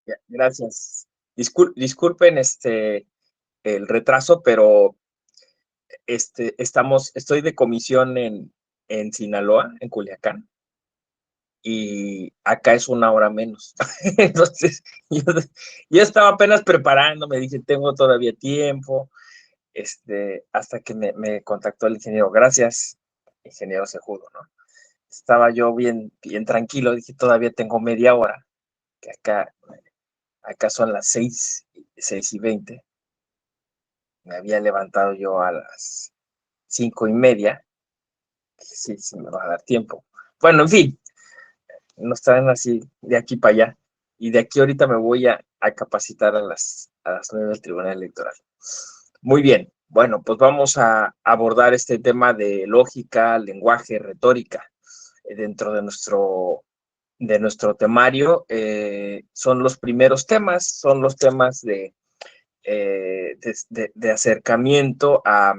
Ya, gracias. Disculpen el retraso, pero estoy de comisión en Sinaloa, en Culiacán, y acá es una hora menos. Entonces, yo, yo estaba apenas preparándome, dije, tengo todavía tiempo, hasta que me contactó el ingeniero. Gracias, ingeniero Sejudo, ¿no? Estaba yo bien tranquilo, dije, todavía tengo media hora, que acá son las 6:20. Me había levantado yo a las 5:30. Sí, sí, me va a dar tiempo. Bueno, en fin, nos traen así de aquí para allá. Y de aquí ahorita me voy a capacitar a las 9 del Tribunal Electoral. Muy bien. Bueno, pues vamos a abordar este tema de lógica, lenguaje, retórica dentro de nuestro temario. Son los primeros temas, son los temas de acercamiento a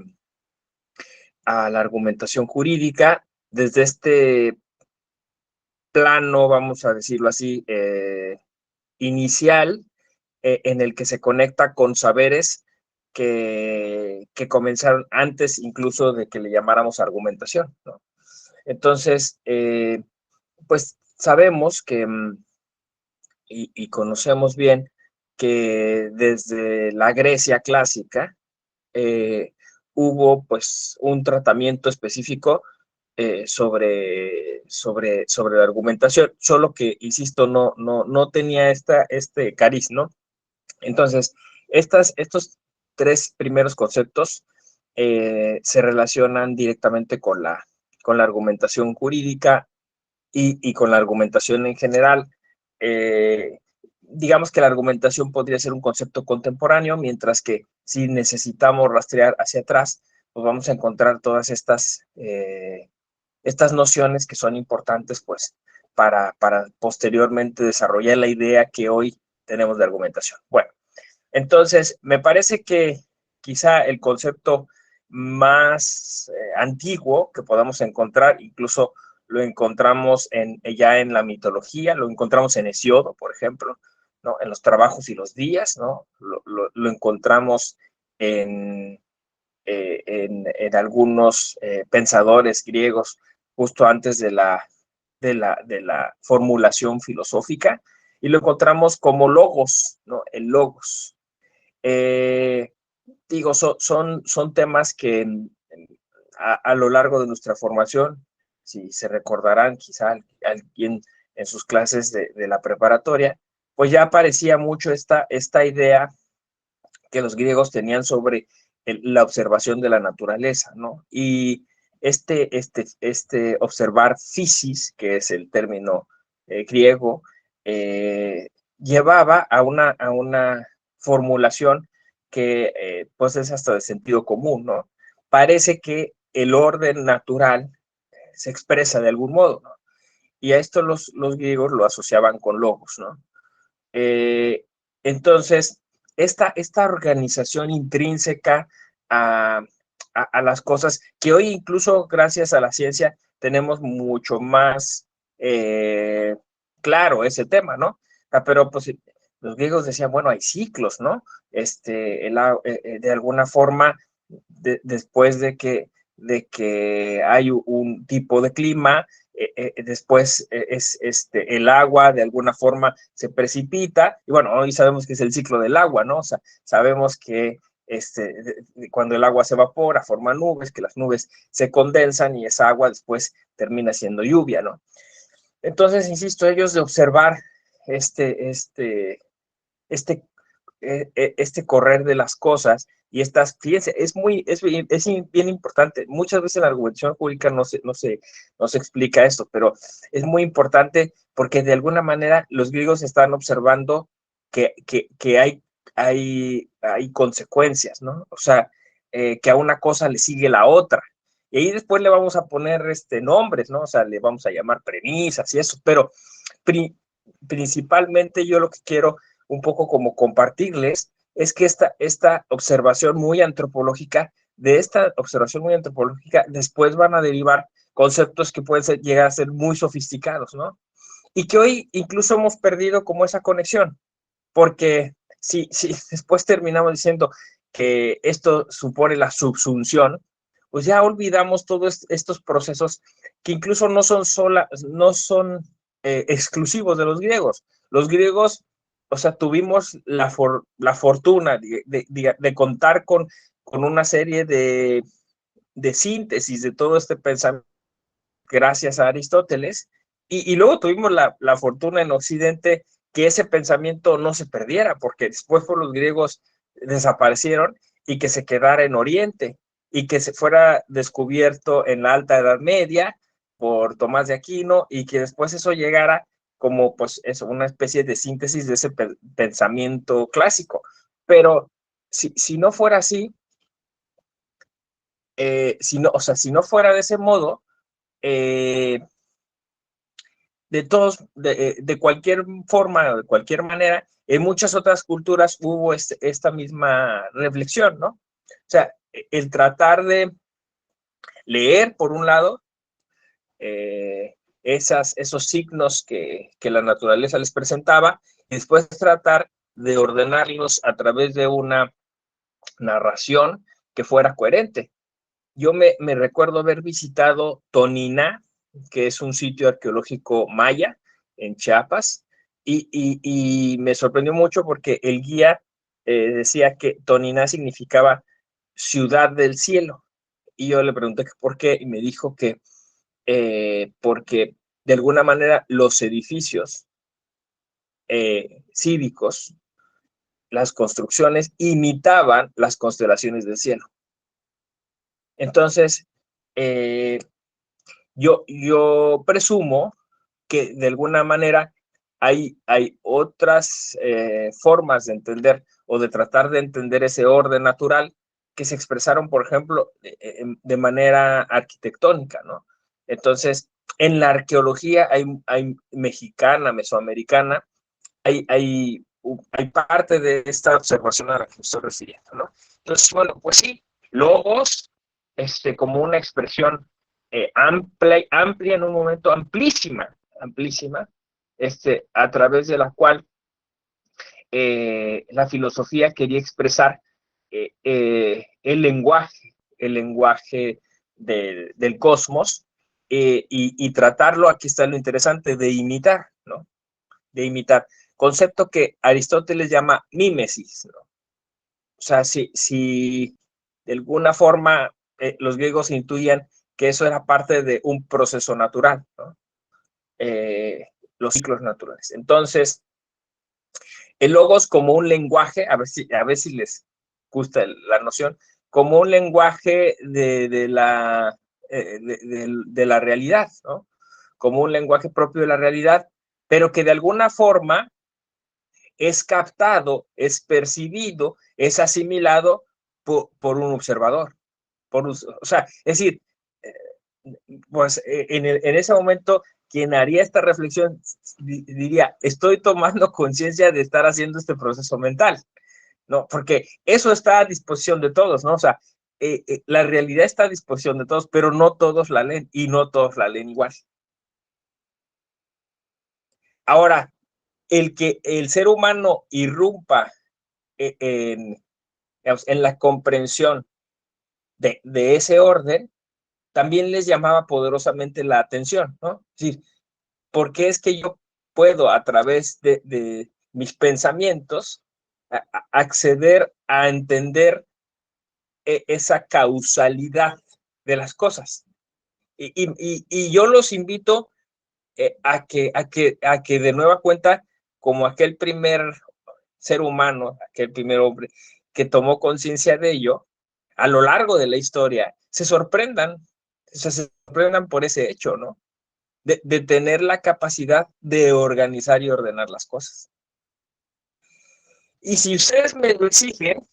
la argumentación jurídica desde este plano, vamos a decirlo así, inicial, en el que se conecta con saberes que comenzaron antes incluso de que le llamáramos argumentación, ¿no? Entonces, pues sabemos que, y conocemos bien que desde la Grecia clásica, eh, hubo pues un tratamiento específico sobre la argumentación, solo que, insisto, no tenía este cariz, ¿no? Entonces, estos tres primeros conceptos se relacionan directamente con la argumentación jurídica y con la argumentación en general. Digamos que la argumentación podría ser un concepto contemporáneo, mientras que si necesitamos rastrear hacia atrás, pues vamos a encontrar todas estas nociones que son importantes, pues, para posteriormente desarrollar la idea que hoy tenemos de argumentación. Bueno, entonces, me parece que quizá el concepto más antiguo que podamos encontrar, incluso lo encontramos ya en la mitología, lo encontramos en Hesiodo, por ejemplo, ¿no? En los trabajos y los días, ¿no? Lo encontramos en, en algunos pensadores griegos justo antes de la formulación filosófica, y lo encontramos como logos, ¿no? El logos. Eh, Digo, son temas que a lo largo de nuestra formación, si se recordarán, quizá alguien en sus clases de la preparatoria, pues ya aparecía mucho esta idea que los griegos tenían sobre la observación de la naturaleza, ¿no? Y observar physis, que es el término griego, llevaba a una formulación que pues es hasta de sentido común, ¿no? Parece que el orden natural se expresa de algún modo, ¿no? Y a esto los griegos lo asociaban con logos, ¿no? Eh, entonces, esta organización intrínseca a, a las cosas, que hoy incluso gracias a la ciencia tenemos mucho más claro ese tema, ¿no? Pero pues los griegos decían, bueno, hay ciclos, ¿no? De alguna forma, después de que hay un tipo de clima, después el agua de alguna forma se precipita, y bueno, hoy sabemos que es el ciclo del agua, ¿no? O sea, sabemos que cuando el agua se evapora, forma nubes, que las nubes se condensan y esa agua después termina siendo lluvia, ¿no? Entonces, insisto, ellos de observar este, este, este este correr de las cosas y fíjense, es bien importante. Muchas veces en la argumentación jurídica no se explica esto, pero es muy importante porque de alguna manera los griegos están observando que hay consecuencias, ¿no? O sea, que a una cosa le sigue la otra. Y ahí después le vamos a poner nombres, ¿no? O sea, le vamos a llamar premisas y eso, pero pri principalmente yo lo que quiero un poco como compartirles es que esta observación muy antropológica, de esta observación muy antropológica, después van a derivar conceptos que pueden llegar a ser muy sofisticados, ¿no? Y que hoy incluso hemos perdido como esa conexión. porque si después terminamos diciendo que esto supone la subsunción, pues ya olvidamos todos estos procesos que incluso no son exclusivos de los griegos. Los griegos, o sea, tuvimos la fortuna de contar con una serie de síntesis de todo este pensamiento gracias a Aristóteles, y luego tuvimos la fortuna en Occidente que ese pensamiento no se perdiera, porque después por los griegos desaparecieron y que se quedara en Oriente y que se fuera descubierto en la Alta Edad Media por Tomás de Aquino y que después eso llegara como pues eso, una especie de síntesis de ese pensamiento clásico. Pero si no fuera así, o sea, si no fuera de ese modo, eh, de cualquier forma, de cualquier manera, en muchas otras culturas hubo esta misma reflexión, ¿no? O sea, el tratar de leer, por un lado, esos signos que la naturaleza les presentaba, y después tratar de ordenarlos a través de una narración que fuera coherente. Yo me recuerdo haber visitado Toniná, que es un sitio arqueológico maya en Chiapas, y me sorprendió mucho porque el guía decía que Toniná significaba ciudad del cielo. Y yo le pregunté por qué, y me dijo que porque de alguna manera los edificios cívicos, las construcciones, imitaban las constelaciones del cielo. Entonces, yo presumo que de alguna manera hay otras formas de entender o de tratar de entender ese orden natural que se expresaron, por ejemplo, de manera arquitectónica, ¿no? Entonces, en la arqueología hay mexicana, mesoamericana, hay parte de esta observación a la que me estoy refiriendo, ¿no? Entonces, bueno, pues sí, logos, como una expresión amplia en un momento, amplísima, a través de la cual la filosofía quería expresar el lenguaje del cosmos y tratarlo, aquí está lo interesante, de imitar, ¿no? De imitar. Concepto que Aristóteles llama mímesis, ¿no? O sea, si de alguna forma los griegos intuían que eso era parte de un proceso natural, ¿no? Los ciclos naturales. Entonces, el logos como un lenguaje, a ver si les gusta la noción, como un lenguaje de la realidad, ¿no? Como un lenguaje propio de la realidad, pero que de alguna forma es captado, es percibido, es asimilado por un observador. O sea, es decir, pues en ese momento quien haría esta reflexión diría, estoy tomando conciencia de estar haciendo este proceso mental, ¿no? Porque eso está a disposición de todos, ¿no? O sea, la realidad está a disposición de todos, pero no todos la leen y no todos la leen igual. Ahora, el que el ser humano irrumpa en la comprensión de ese orden, también les llamaba poderosamente la atención, ¿no? Es decir, ¿por qué es que yo puedo a través de mis pensamientos acceder a entender esa causalidad de las cosas? Y yo los invito a que de nueva cuenta, como aquel primer ser humano, aquel primer hombre que tomó conciencia de ello, a lo largo de la historia, se sorprendan por ese hecho, ¿no? De tener la capacidad de organizar y ordenar las cosas. Y si ustedes me lo exigen,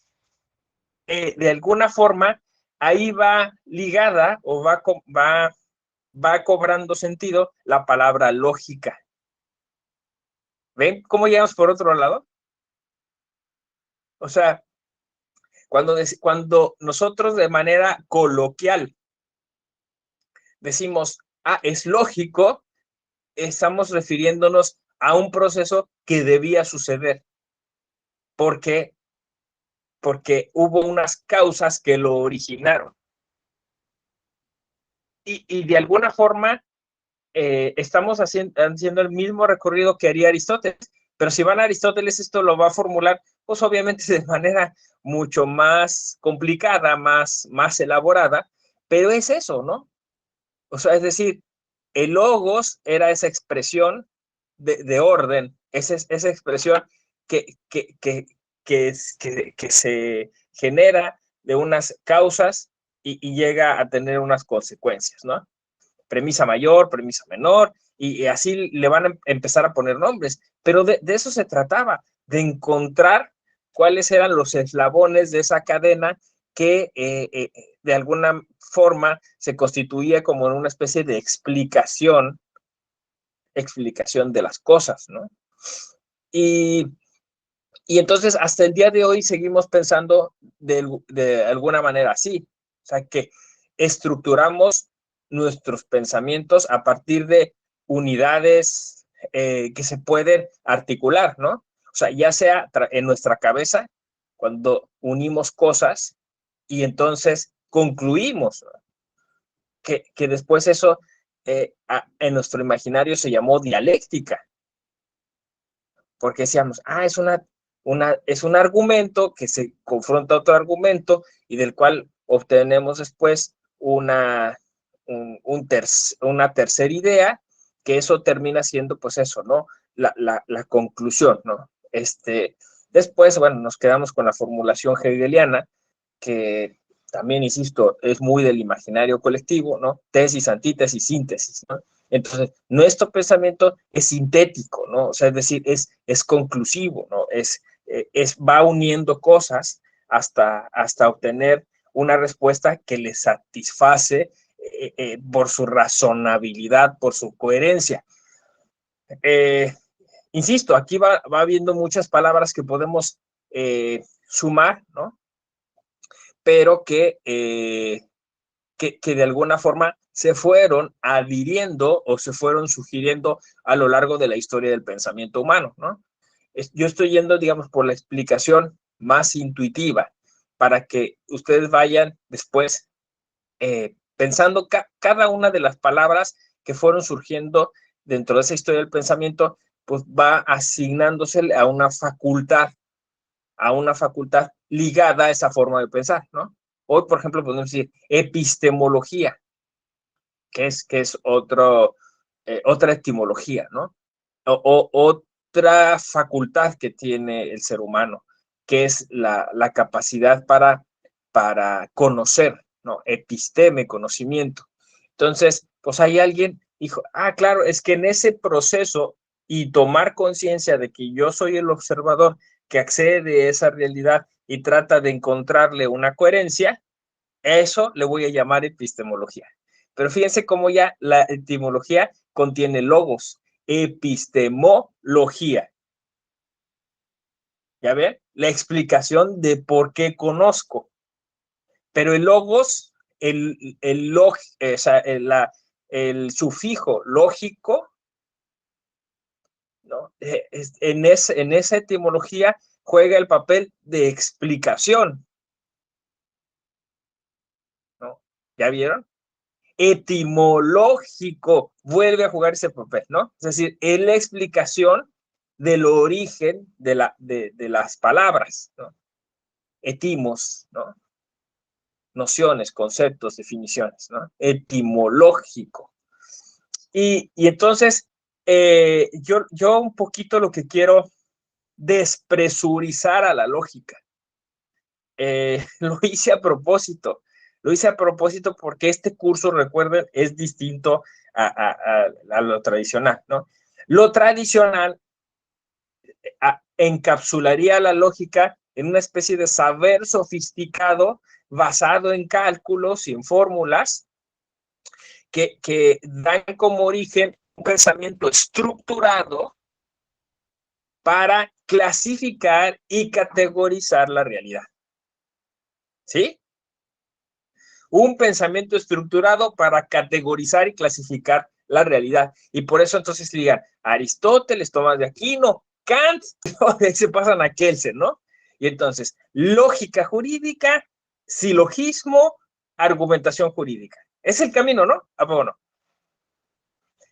de alguna forma, ahí va ligada o va cobrando sentido la palabra lógica. ¿Ven cómo llegamos por otro lado? O sea, cuando nosotros de manera coloquial decimos, es lógico, estamos refiriéndonos a un proceso que debía suceder. porque, porque hubo unas causas que lo originaron. Y de alguna forma estamos haciendo el mismo recorrido que haría Aristóteles, pero si van a Aristóteles esto lo va a formular, pues obviamente de manera mucho más complicada, más elaborada, pero es eso, ¿no? O sea, es decir, el logos era esa expresión de orden, esa expresión que, que, que, que se genera de unas causas y llega a tener unas consecuencias, ¿no? Premisa mayor, premisa menor, y así le van a empezar a poner nombres. Pero de eso se trataba, de encontrar cuáles eran los eslabones de esa cadena que de alguna forma se constituía como en una especie de explicación de las cosas, ¿no? Y, y entonces hasta el día de hoy seguimos pensando de alguna manera así, o sea que estructuramos nuestros pensamientos a partir de unidades que se pueden articular, ¿no? O sea, ya sea en nuestra cabeza, cuando unimos cosas y entonces concluimos, ¿no? que después eso en nuestro imaginario se llamó dialéctica, porque decíamos, es un argumento que se confronta a otro argumento y del cual obtenemos después una tercera idea, que eso termina siendo, pues eso, ¿no? La conclusión, ¿no? Después, bueno, nos quedamos con la formulación hegeliana, que también, insisto, es muy del imaginario colectivo, ¿no? Tesis, antítesis, síntesis, ¿no? Entonces, nuestro pensamiento es sintético, ¿no? O sea, es decir, es conclusivo, ¿no? Va uniendo cosas hasta obtener una respuesta que le satisface por su razonabilidad, por su coherencia. Insisto, aquí va habiendo muchas palabras que podemos sumar, ¿no? Pero que de alguna forma se fueron adhiriendo o se fueron sugiriendo a lo largo de la historia del pensamiento humano, ¿no? Yo estoy yendo, digamos, por la explicación más intuitiva para que ustedes vayan después pensando cada una de las palabras que fueron surgiendo dentro de esa historia del pensamiento, pues va asignándose a una facultad ligada a esa forma de pensar, ¿no? Hoy, por ejemplo, podemos decir epistemología, que es otra etimología, ¿no? Otra facultad que tiene el ser humano, que es la capacidad para conocer, ¿no? Episteme, conocimiento. Entonces, pues hay alguien dijo, claro, es que en ese proceso y tomar conciencia de que yo soy el observador que accede a esa realidad y trata de encontrarle una coherencia, eso le voy a llamar epistemología. Pero fíjense cómo ya la etimología contiene logos, epistemología. ¿Ya ven? La explicación de por qué conozco. Pero el logos, el sufijo lógico, ¿no? En esa etimología juega el papel de explicación, ¿no? ¿Ya vieron? Etimológico vuelve a jugar ese papel, ¿no? Es decir, es la explicación del origen de las palabras, ¿no? Etimos, ¿no? Nociones, conceptos, definiciones, ¿no? Etimológico. Y entonces, yo un poquito lo que quiero despresurizar a la lógica. Lo hice a propósito. Lo hice a propósito porque este curso, recuerden, es distinto a lo tradicional, ¿no? Lo tradicional encapsularía la lógica en una especie de saber sofisticado basado en cálculos y en fórmulas que dan como origen un pensamiento estructurado para clasificar y categorizar la realidad. ¿Sí? Un pensamiento estructurado para categorizar y clasificar la realidad. Y por eso entonces digan Aristóteles, Tomás de Aquino, Kant, se pasan a Kelsen, ¿no? Y entonces, lógica jurídica, silogismo, argumentación jurídica. Es el camino, ¿no? ¿A poco no?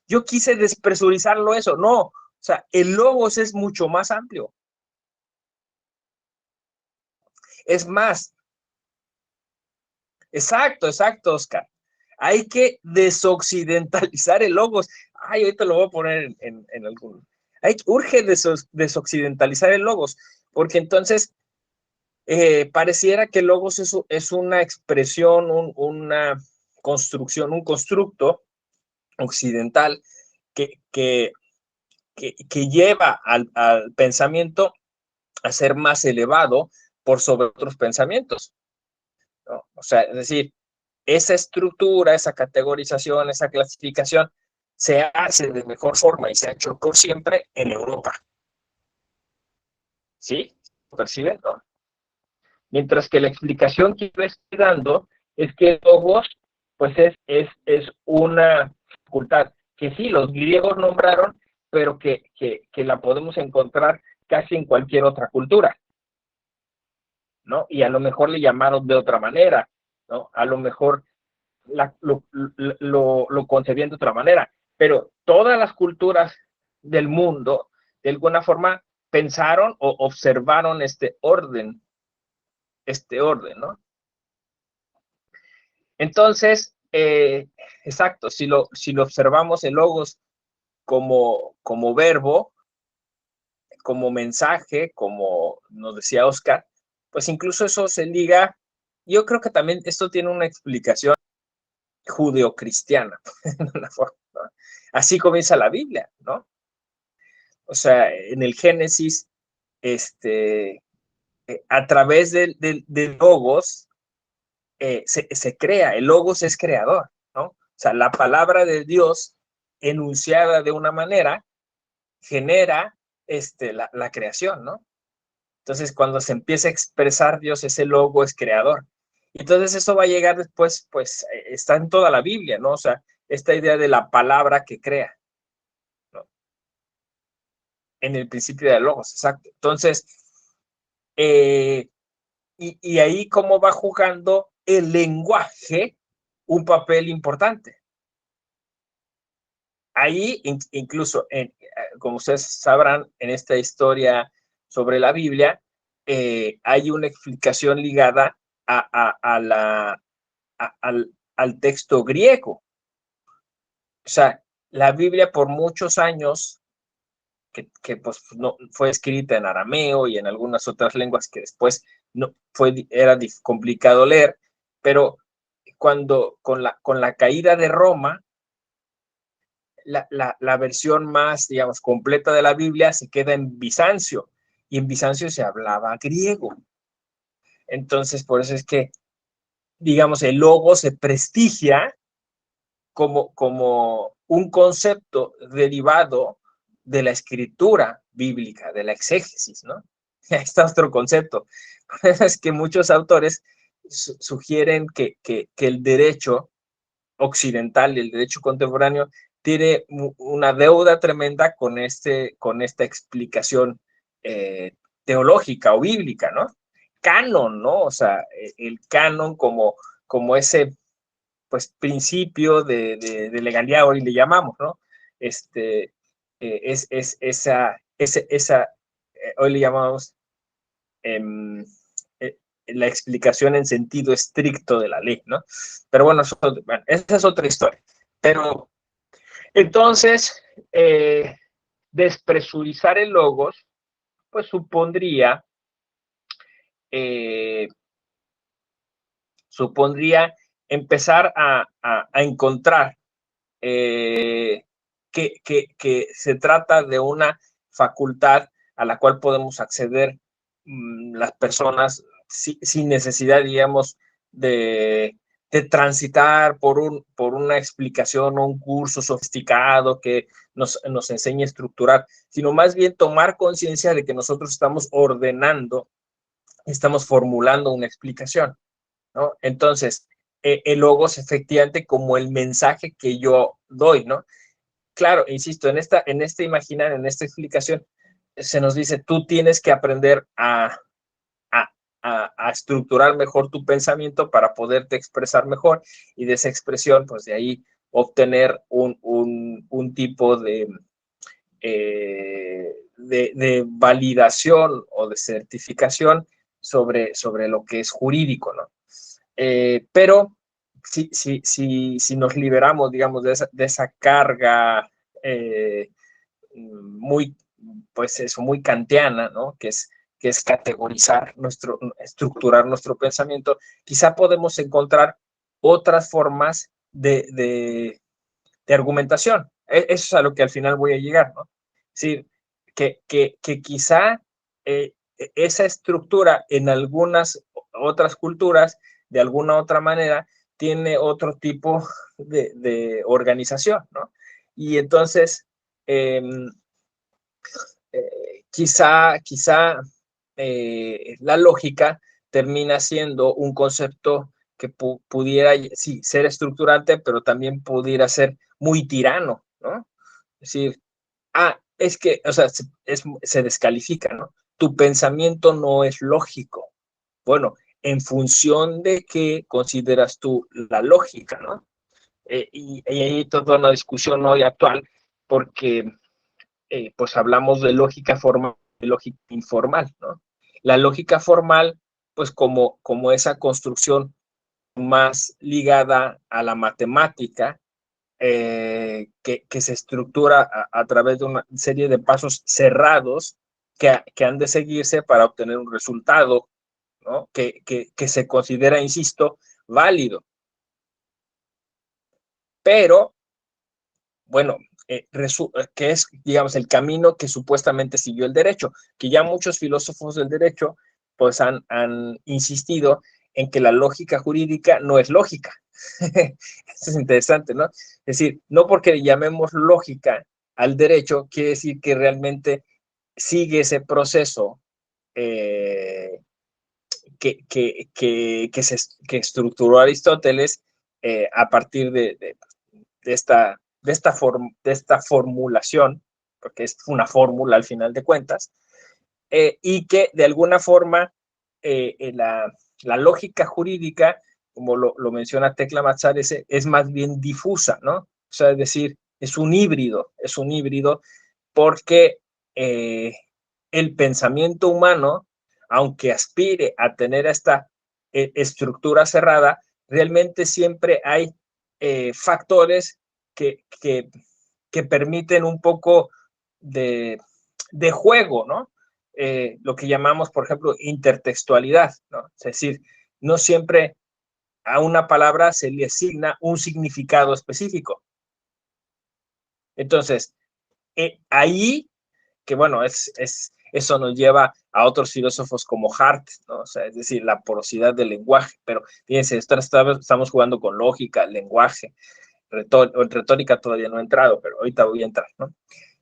Yo quise despresurizarlo eso, no. O sea, el logos es mucho más amplio. Es más, exacto, Oscar. Hay que desoccidentalizar el logos. Ay, ahorita lo voy a poner en algún. Urge desoccidentalizar el logos, porque entonces pareciera que el logos es una expresión, una construcción, un constructo occidental que lleva al pensamiento a ser más elevado por sobre otros pensamientos, ¿no? O sea, es decir, esa estructura, esa categorización, esa clasificación se hace de mejor forma y se ha hecho por siempre en Europa. ¿Sí? ¿Lo perciben? ¿No? Mientras que la explicación que yo estoy dando es que logos, pues es una facultad que sí, los griegos nombraron, pero que la podemos encontrar casi en cualquier otra cultura, ¿no? Y a lo mejor le llamaron de otra manera, ¿no? A lo mejor lo concebían de otra manera, pero todas las culturas del mundo, de alguna forma, pensaron o observaron este orden, ¿no? Entonces, exacto, si lo observamos el logos como verbo, como mensaje, como nos decía Oscar, pues incluso eso se liga, yo creo que también esto tiene una explicación judeocristiana, ¿no? Así comienza la Biblia, ¿no? O sea, en el Génesis, a través del logos, se crea, el logos es creador, ¿no? O sea, la palabra de Dios enunciada de una manera genera la creación, ¿no? Entonces, cuando se empieza a expresar Dios, ese logo es creador. Entonces, eso va a llegar después, pues, está en toda la Biblia, ¿no? O sea, esta idea de la palabra que crea, ¿no? En el principio de logos, exacto. Entonces, y ahí cómo va jugando el lenguaje un papel importante. Ahí, incluso, como ustedes sabrán, en esta historia sobre la Biblia, hay una explicación ligada al texto griego. O sea, la Biblia por muchos años, que pues no, fue escrita en arameo y en algunas otras lenguas que después no, era complicado leer, pero con la caída de Roma, la versión más, digamos, completa de la Biblia se queda en Bizancio, y en Bizancio se hablaba griego. Entonces, por eso es que, digamos, el logo se prestigia como un concepto derivado de la escritura bíblica, de la exégesis, ¿no? Ahí está otro concepto. Es que muchos autores sugieren que el derecho occidental y el derecho contemporáneo tiene una deuda tremenda con esta explicación teológica o bíblica, ¿no? Canon, ¿no? O sea, el canon como ese, pues, principio de legalidad, hoy le llamamos, ¿no? Hoy le llamamos eh, la explicación en sentido estricto de la ley, ¿no? Pero bueno, esa es otra historia. Pero entonces, despresurizar el logos, pues supondría empezar a encontrar que se trata de una facultad a la cual podemos acceder las personas sin necesidad, digamos, de transitar por una explicación o un curso sofisticado que nos enseñe a estructurar, sino más bien tomar conciencia de que nosotros estamos ordenando, estamos formulando una explicación, ¿no? Entonces, el logos efectivamente como el mensaje que yo doy, ¿no? Claro, insisto, en esta imaginaria, en esta explicación, se nos dice, tú tienes que aprender a estructurar mejor tu pensamiento para poderte expresar mejor, y de esa expresión, pues de ahí obtener un tipo de validación o de certificación sobre lo que es jurídico, ¿no? Pero si nos liberamos, digamos, de esa carga muy, pues eso, muy kantiana, ¿no? Que es categorizar estructurar nuestro pensamiento, quizá podemos encontrar otras formas de argumentación. Eso es a lo que al final voy a llegar, ¿no? Es decir, que quizá esa estructura en algunas otras culturas, de alguna otra manera, tiene otro tipo de organización, ¿no? Y entonces, eh, quizá la lógica termina siendo un concepto que pudiera, sí, ser estructurante, pero también pudiera ser muy tirano, ¿no? Es decir, es que, o sea, se descalifica, ¿no? Tu pensamiento no es lógico. Bueno, en función de qué consideras tú la lógica, ¿no? Y hay toda una discusión hoy actual, porque pues hablamos de lógica formal y lógica informal, ¿no? La lógica formal, pues como esa construcción más ligada a la matemática, que se estructura a través de una serie de pasos cerrados que han de seguirse para obtener un resultado, ¿no? Que se considera, insisto, válido. Pero, bueno, que es, digamos, el camino que supuestamente siguió el derecho, que ya muchos filósofos del derecho pues han insistido en que la lógica jurídica no es lógica. Esto es interesante, ¿no? Es decir, no porque llamemos lógica al derecho, quiere decir que realmente sigue ese proceso eh, que estructuró Aristóteles a partir de esta formulación, porque es una fórmula al final de cuentas, y que de alguna forma la lógica jurídica, como lo menciona Tecla Matzar, es más bien difusa, ¿no? O sea, es decir, es un híbrido porque el pensamiento humano, aunque aspire a tener esta estructura cerrada, realmente siempre hay factores que permiten un poco de, de juego, ¿no? Lo que llamamos, por ejemplo, intertextualidad, ¿no? Es decir, no siempre a una palabra se le asigna un significado específico. Entonces, ahí, que bueno, eso nos lleva a otros filósofos como Hart, ¿no? O sea, es decir, la porosidad del lenguaje, pero fíjense, estamos jugando con lógica, lenguaje, retórica todavía no he entrado, pero ahorita voy a entrar, ¿no?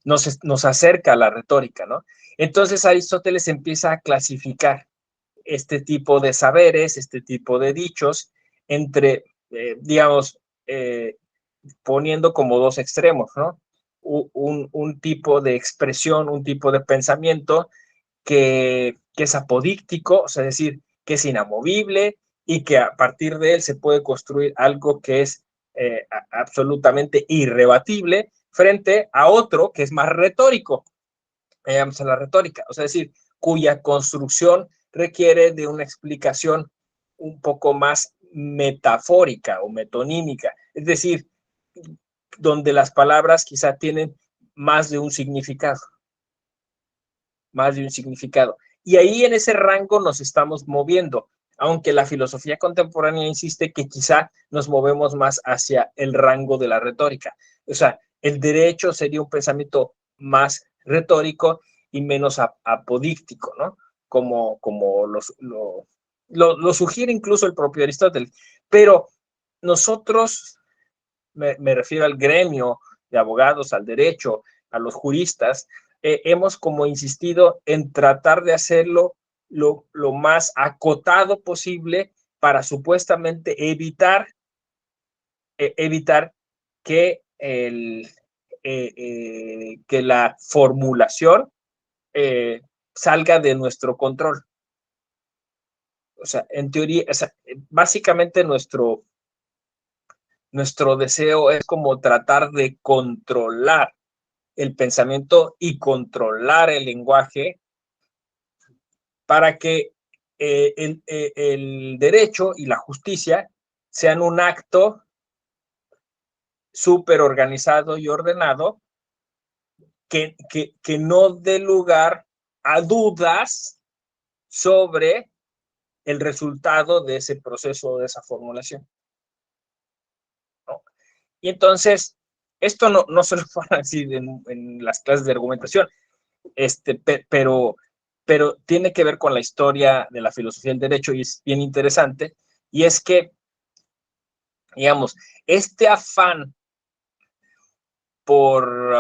Nos acerca a la retórica, ¿no? Entonces Aristóteles empieza a clasificar este tipo de saberes, este tipo de dichos, entre, digamos, poniendo como dos extremos, ¿no? Un tipo de expresión, un tipo de pensamiento que es apodíctico, o sea, es decir, que es inamovible y que a partir de él se puede construir algo que es absolutamente irrebatible frente a otro que es más retórico, a la retórica, o sea, es decir, cuya construcción requiere de una explicación un poco más metafórica o metonímica, es decir, donde las palabras quizá tienen más de un significado, más de un significado. Y ahí en ese rango nos estamos moviendo, aunque la filosofía contemporánea insiste que quizá nos movemos más hacia el rango de la retórica. O sea, el derecho sería un pensamiento más retórico y menos apodíctico, ¿no? Como lo sugiere incluso el propio Aristóteles. Pero nosotros, me refiero al gremio de abogados, al derecho, a los juristas, hemos como insistido en tratar de hacerlo lo más acotado posible para supuestamente evitar que, que la formulación salga de nuestro control. O sea, en teoría, o sea, básicamente nuestro deseo es como tratar de controlar el pensamiento y controlar el lenguaje para que el derecho y la justicia sean un acto súper organizado y ordenado que no dé lugar a dudas sobre el resultado de ese proceso, de esa formulación, ¿no? Y entonces, esto no se lo van a decir en las clases de argumentación, pero tiene que ver con la historia de la filosofía del derecho y es bien interesante, y es que, digamos, este afán por,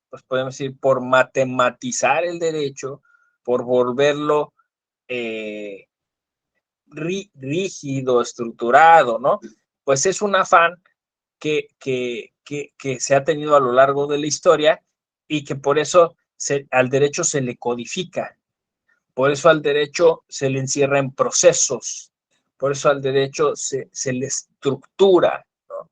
pues podemos decir, por matematizar el derecho, por volverlo eh, rígido, estructurado, ¿no? Pues es un afán que se ha tenido a lo largo de la historia y que por eso al derecho se le codifica, por eso al derecho se le encierra en procesos, por eso al derecho se le estructura, ¿no?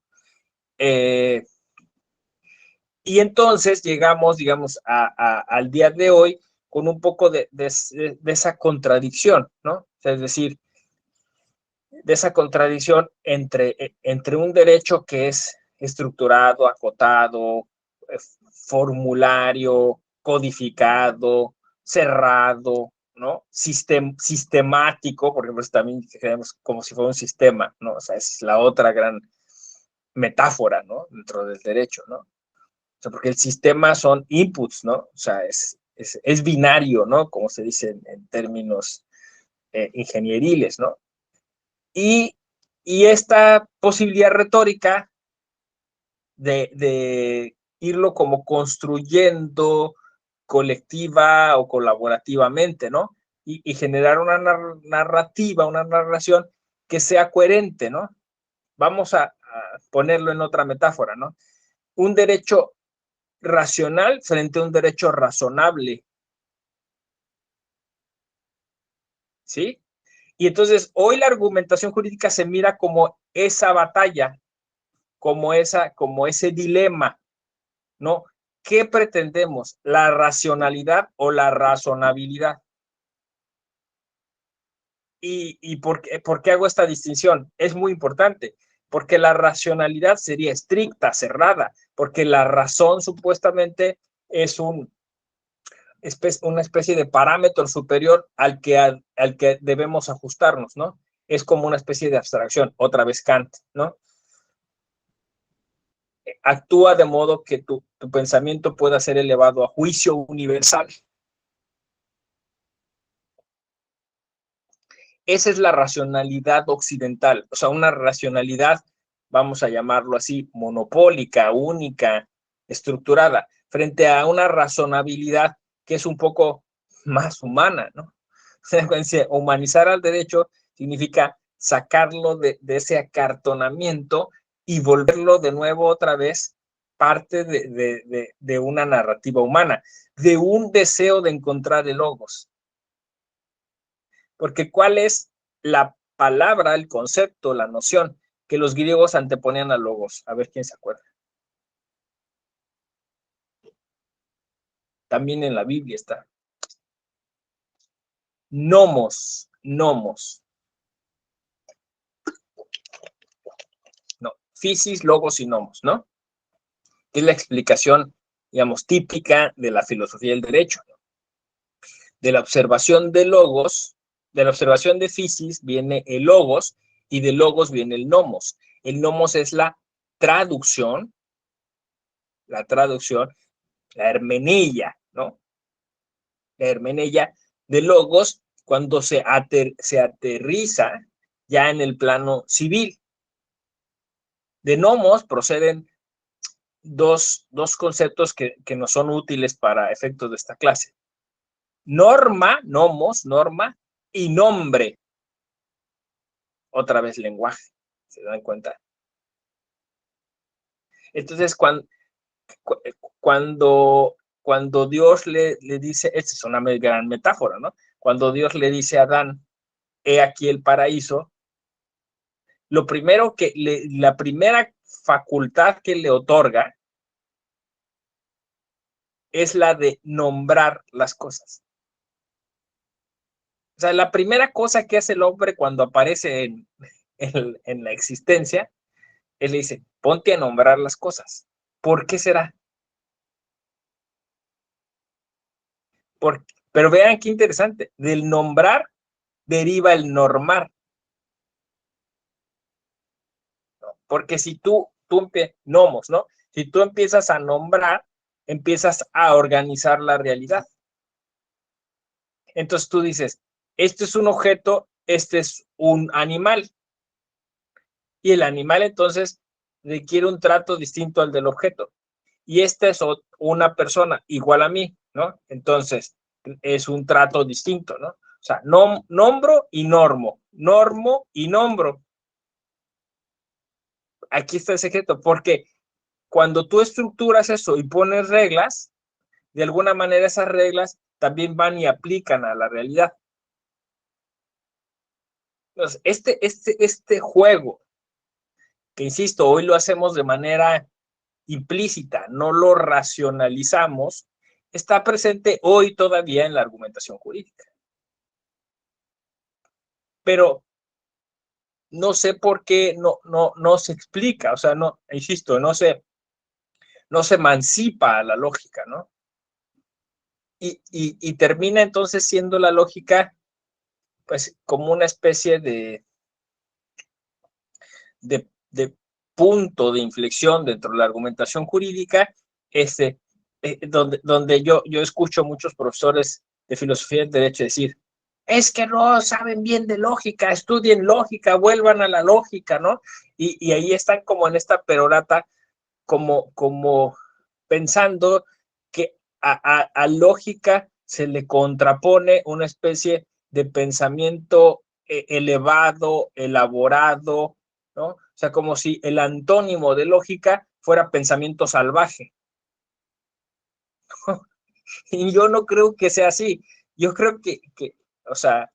Y entonces llegamos, digamos, al día de hoy con un poco de esa contradicción, ¿no? O sea, es decir, de esa contradicción entre un derecho que es estructurado, acotado, formulario, codificado, cerrado, ¿no? Sistemático, porque pues también creemos como si fuera un sistema, ¿no? O sea, es la otra gran metáfora, ¿no? Dentro del derecho, ¿no? O sea, porque el sistema son inputs, ¿no? O sea, es binario, ¿no? Como se dice en términos ingenieriles, ¿no? Y, y esta posibilidad retórica de irlo como construyendo colectiva o colaborativamente, ¿no? Y generar una narrativa, una narración que sea coherente, ¿no? Vamos a ponerlo en otra metáfora, ¿no? Un derecho racional frente a un derecho razonable, ¿sí? Y entonces hoy la argumentación jurídica se mira como esa batalla, como ese dilema, ¿no? ¿Qué pretendemos? ¿La racionalidad o la razonabilidad? ¿Y por qué hago esta distinción? Es muy importante, porque la racionalidad sería estricta, cerrada, porque la razón supuestamente es una especie de parámetro superior al que debemos ajustarnos, ¿no? Es como una especie de abstracción, otra vez Kant, ¿no? Actúa de modo que tu pensamiento pueda ser elevado a juicio universal. Esa es la racionalidad occidental, o sea, una racionalidad, vamos a llamarlo así, monopólica, única, estructurada, frente a una razonabilidad que es un poco más humana, ¿no? Humanizar al derecho significa sacarlo de ese acartonamiento y volverlo de nuevo otra vez parte de una narrativa humana, de un deseo de encontrar el logos. Porque ¿cuál es la palabra, el concepto, la noción que los griegos anteponían a logos? A ver quién se acuerda. También en la Biblia está. Nomos, nomos. No, physis, logos y nomos, ¿no? Es la explicación, digamos, típica de la filosofía del derecho, ¿no? De la observación de logos, de la observación de physis viene el logos y de logos viene el nomos. El nomos es la traducción, la hermeneia, ¿no? La hermeneia de logos cuando se aterriza ya en el plano civil. De nomos proceden dos conceptos que nos son útiles para efectos de esta clase. Norma, nomos, norma, y nombre. Otra vez lenguaje, ¿se dan cuenta? Entonces, cuando Dios le dice, esta es una gran metáfora, ¿no? Cuando Dios le dice a Adán, he aquí el paraíso, lo primero que la primera facultad que le otorga es la de nombrar las cosas. O sea, la primera cosa que hace el hombre cuando aparece en la existencia, él le dice, ponte a nombrar las cosas. ¿Por qué será? Pero vean qué interesante, del nombrar deriva el normar. ¿No? Porque si nomos, ¿no? Si tú empiezas a nombrar, empiezas a organizar la realidad. Entonces tú dices, este es un objeto, este es un animal. Y el animal entonces requiere un trato distinto al del objeto. Y esta es una persona igual a mí, ¿no? Entonces es un trato distinto, ¿no? O sea, nombro y normo y nombro. Aquí está el secreto, porque cuando tú estructuras eso y pones reglas, de alguna manera esas reglas también van y aplican a la realidad. Entonces, este juego, que insisto, hoy lo hacemos de manera implícita, no lo racionalizamos, está presente hoy todavía en la argumentación jurídica. Pero no sé por qué no se explica, o sea, no, insisto, no se emancipa a la lógica, ¿no? Y termina entonces siendo la lógica, pues, como una especie de punto de inflexión dentro de la argumentación jurídica, donde yo escucho muchos profesores de filosofía del derecho decir, es que no saben bien de lógica, estudien lógica, vuelvan a la lógica, ¿no? Y ahí están como en esta perorata, como pensando que a lógica se le contrapone una especie de pensamiento elevado, elaborado, ¿no? O sea, como si el antónimo de lógica fuera pensamiento salvaje. Y yo no creo que sea así. Yo creo o sea,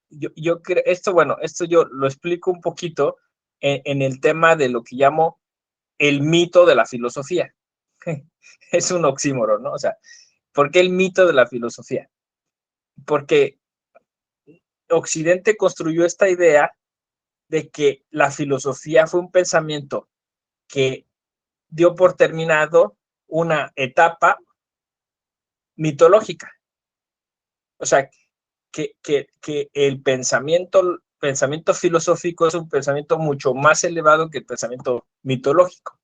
yo creo, esto yo lo explico un poquito en el tema de lo que llamo el mito de la filosofía. Es un oxímoron, ¿no? O sea, ¿por qué el mito de la filosofía? Porque Occidente construyó esta idea de que la filosofía fue un pensamiento que dio por terminado una etapa mitológica. O sea, que el pensamiento filosófico es un pensamiento mucho más elevado que el pensamiento mitológico.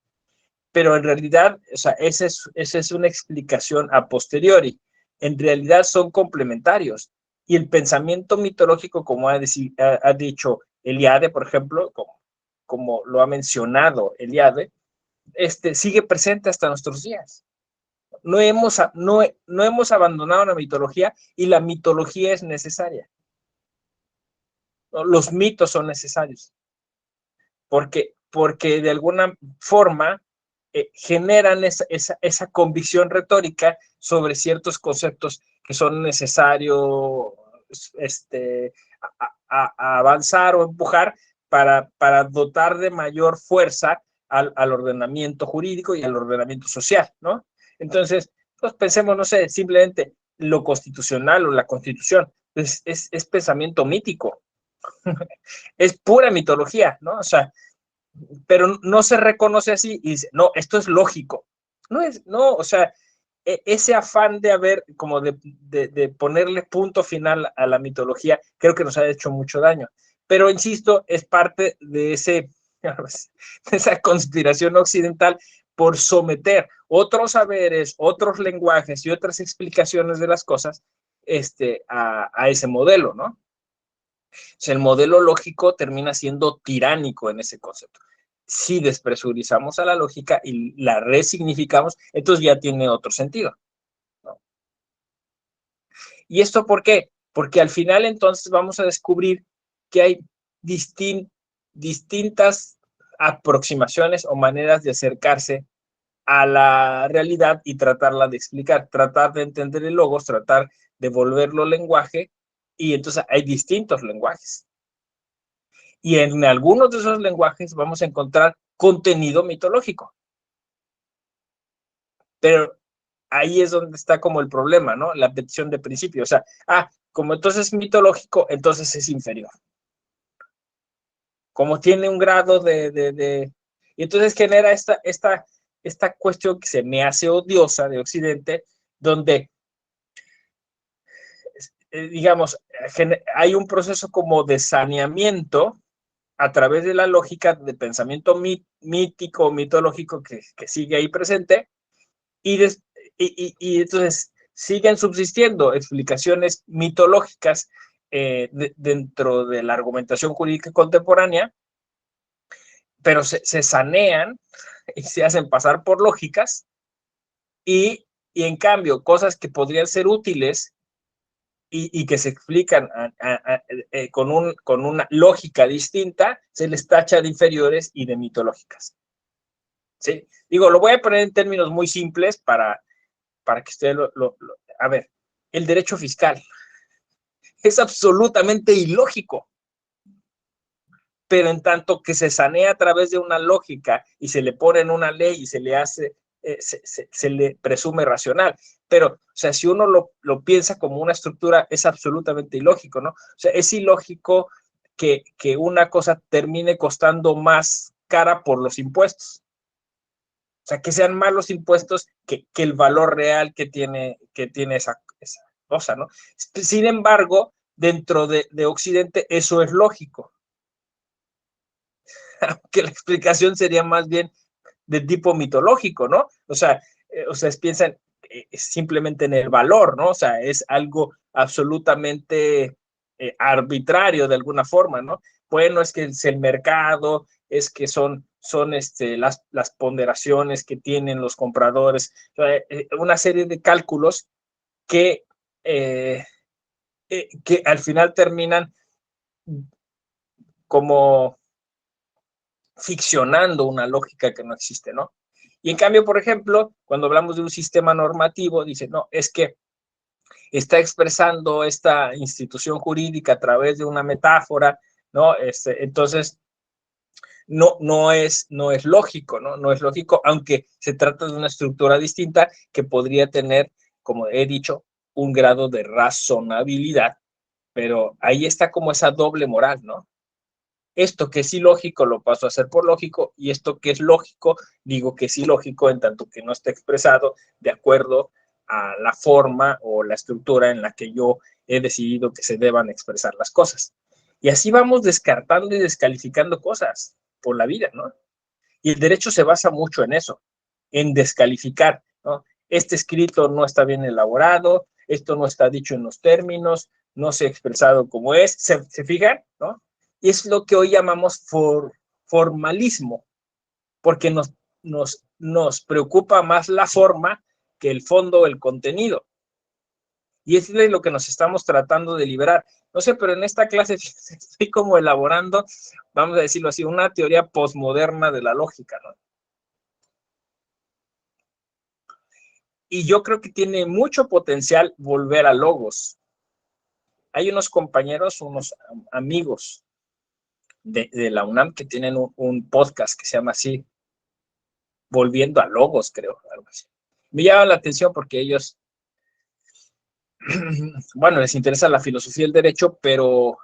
Pero en realidad, o sea, esa es una explicación a posteriori. En realidad son complementarios. Y el pensamiento mitológico, como ha dicho Eliade, por ejemplo, como lo ha mencionado Eliade, sigue presente hasta nuestros días. No hemos abandonado la mitología y la mitología es necesaria. Los mitos son necesarios porque de alguna forma generan esa convicción retórica sobre ciertos conceptos que son necesarios a avanzar o empujar para dotar de mayor fuerza al ordenamiento jurídico y al ordenamiento social, ¿no? Entonces, pues pensemos, no sé, simplemente lo constitucional o la constitución es pensamiento mítico, es pura mitología, ¿no? O sea, pero no se reconoce así y dice, no, esto es lógico. No, o sea, ese afán de haber, como de ponerle punto final a la mitología, creo que nos ha hecho mucho daño. Pero insisto, es parte de esa conspiración occidental por someter otros saberes, otros lenguajes y otras explicaciones de las cosas a ese modelo, ¿no? O sea, el modelo lógico termina siendo tiránico en ese concepto. Si despresurizamos a la lógica y la resignificamos, entonces ya tiene otro sentido, ¿no? ¿Y esto por qué? Porque al final entonces vamos a descubrir que hay distintas aproximaciones o maneras de acercarse a la realidad y tratarla de explicar, tratar de entender el logos, tratar de volverlo lenguaje Y entonces hay distintos lenguajes. Y en algunos de esos lenguajes vamos a encontrar contenido mitológico. Pero ahí es donde está como el problema, ¿no? La petición de principio. O sea, como entonces es mitológico, entonces es inferior. Como tiene un grado Y entonces genera esta cuestión que se me hace odiosa de Occidente, donde, digamos, hay un proceso como de saneamiento a través de la lógica de pensamiento mítico, mitológico que sigue ahí presente, y entonces siguen subsistiendo explicaciones mitológicas dentro de la argumentación jurídica contemporánea, pero se sanean y se hacen pasar por lógicas, y en cambio cosas que podrían ser útiles y que se explican con una lógica distinta, se les tacha de inferiores y de mitológicas. ¿Sí? Digo, lo voy a poner en términos muy simples para que ustedes a ver, el derecho fiscal es absolutamente ilógico, pero en tanto que se sanea a través de una lógica y se le pone en una ley y se le hace, se le presume racional. Pero, o sea, si uno lo piensa como una estructura, es absolutamente ilógico, ¿no? O sea, es ilógico que una cosa termine costando más cara por los impuestos. O sea, que sean más los impuestos que el valor real que tiene esa cosa, ¿no? Sin embargo, dentro de Occidente eso es lógico. Que la explicación sería más bien de tipo mitológico, ¿no? O sea, piensan simplemente en el valor, ¿no? O sea, es algo absolutamente arbitrario de alguna forma, ¿no? Bueno, es que es el mercado, es que son las ponderaciones que tienen los compradores, o sea, una serie de cálculos que, que al final terminan como ficcionando una lógica que no existe, ¿no? Y en cambio, por ejemplo, cuando hablamos de un sistema normativo, dice, no, es que está expresando esta institución jurídica a través de una metáfora, ¿no? Entonces, no es lógico, ¿no? No es lógico, aunque se trata de una estructura distinta que podría tener, como he dicho, un grado de razonabilidad, pero ahí está como esa doble moral, ¿no? Esto que es ilógico lo paso a hacer por lógico, y esto que es lógico digo que es ilógico en tanto que no está expresado de acuerdo a la forma o la estructura en la que yo he decidido que se deban expresar las cosas. Y así vamos descartando y descalificando cosas por la vida, ¿no? Y el derecho se basa mucho en eso, en descalificar, ¿no? Este escrito no está bien elaborado, esto no está dicho en los términos, no se ha expresado como es, ¿se fijan? ¿No? Y es lo que hoy llamamos formalismo, porque nos preocupa más la forma que el fondo, el contenido. Y es de lo que nos estamos tratando de liberar. No sé, pero en esta clase estoy como elaborando, vamos a decirlo así, una teoría posmoderna de la lógica, ¿no? Y yo creo que tiene mucho potencial volver a logos. Hay unos compañeros, unos amigos de la UNAM que tienen un podcast que se llama así, Volviendo a Logos, creo, algo así. Me llama la atención porque ellos, bueno, les interesa la filosofía del derecho, pero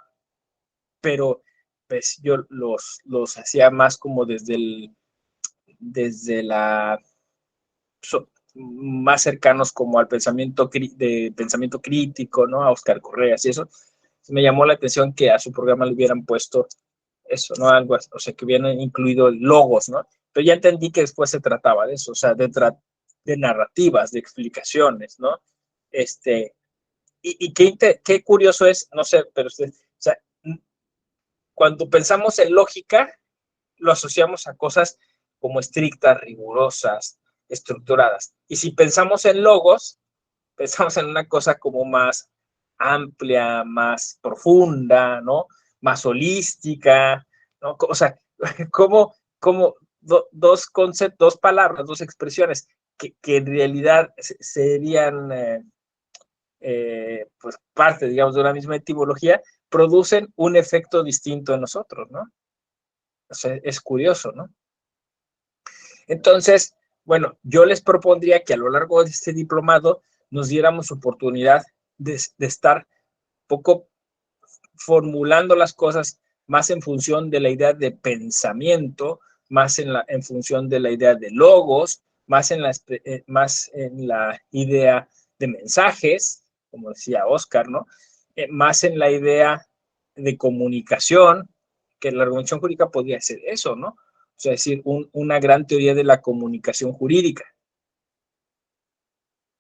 pues yo los hacía más como desde la más cercanos como al pensamiento pensamiento crítico, ¿no? A Oscar Correas y eso. Me llamó la atención que a su programa le hubieran puesto eso, ¿no? Algo, o sea, que hubieran incluido logos, ¿no? Pero ya entendí que después se trataba de eso, o sea, de narrativas, de explicaciones, ¿no? Y qué curioso es, no sé, pero o sea, cuando pensamos en lógica, lo asociamos a cosas como estrictas, rigurosas, estructuradas. Y si pensamos en logos, pensamos en una cosa como más amplia, más profunda, ¿no? Más holística, ¿no? O sea, como dos conceptos, dos palabras, dos expresiones que en realidad serían pues parte, digamos, de una misma etimología, producen un efecto distinto en nosotros, ¿no? O sea, es curioso, ¿no? Entonces, bueno, yo les propondría que a lo largo de este diplomado nos diéramos oportunidad de estar poco formulando las cosas más en función de la idea de pensamiento, más en función de la idea de logos, más en la idea de mensajes, como decía Oscar, ¿no? Más en la idea de comunicación, que la argumentación jurídica podría ser eso, ¿no? O sea, es decir, una gran teoría de la comunicación jurídica.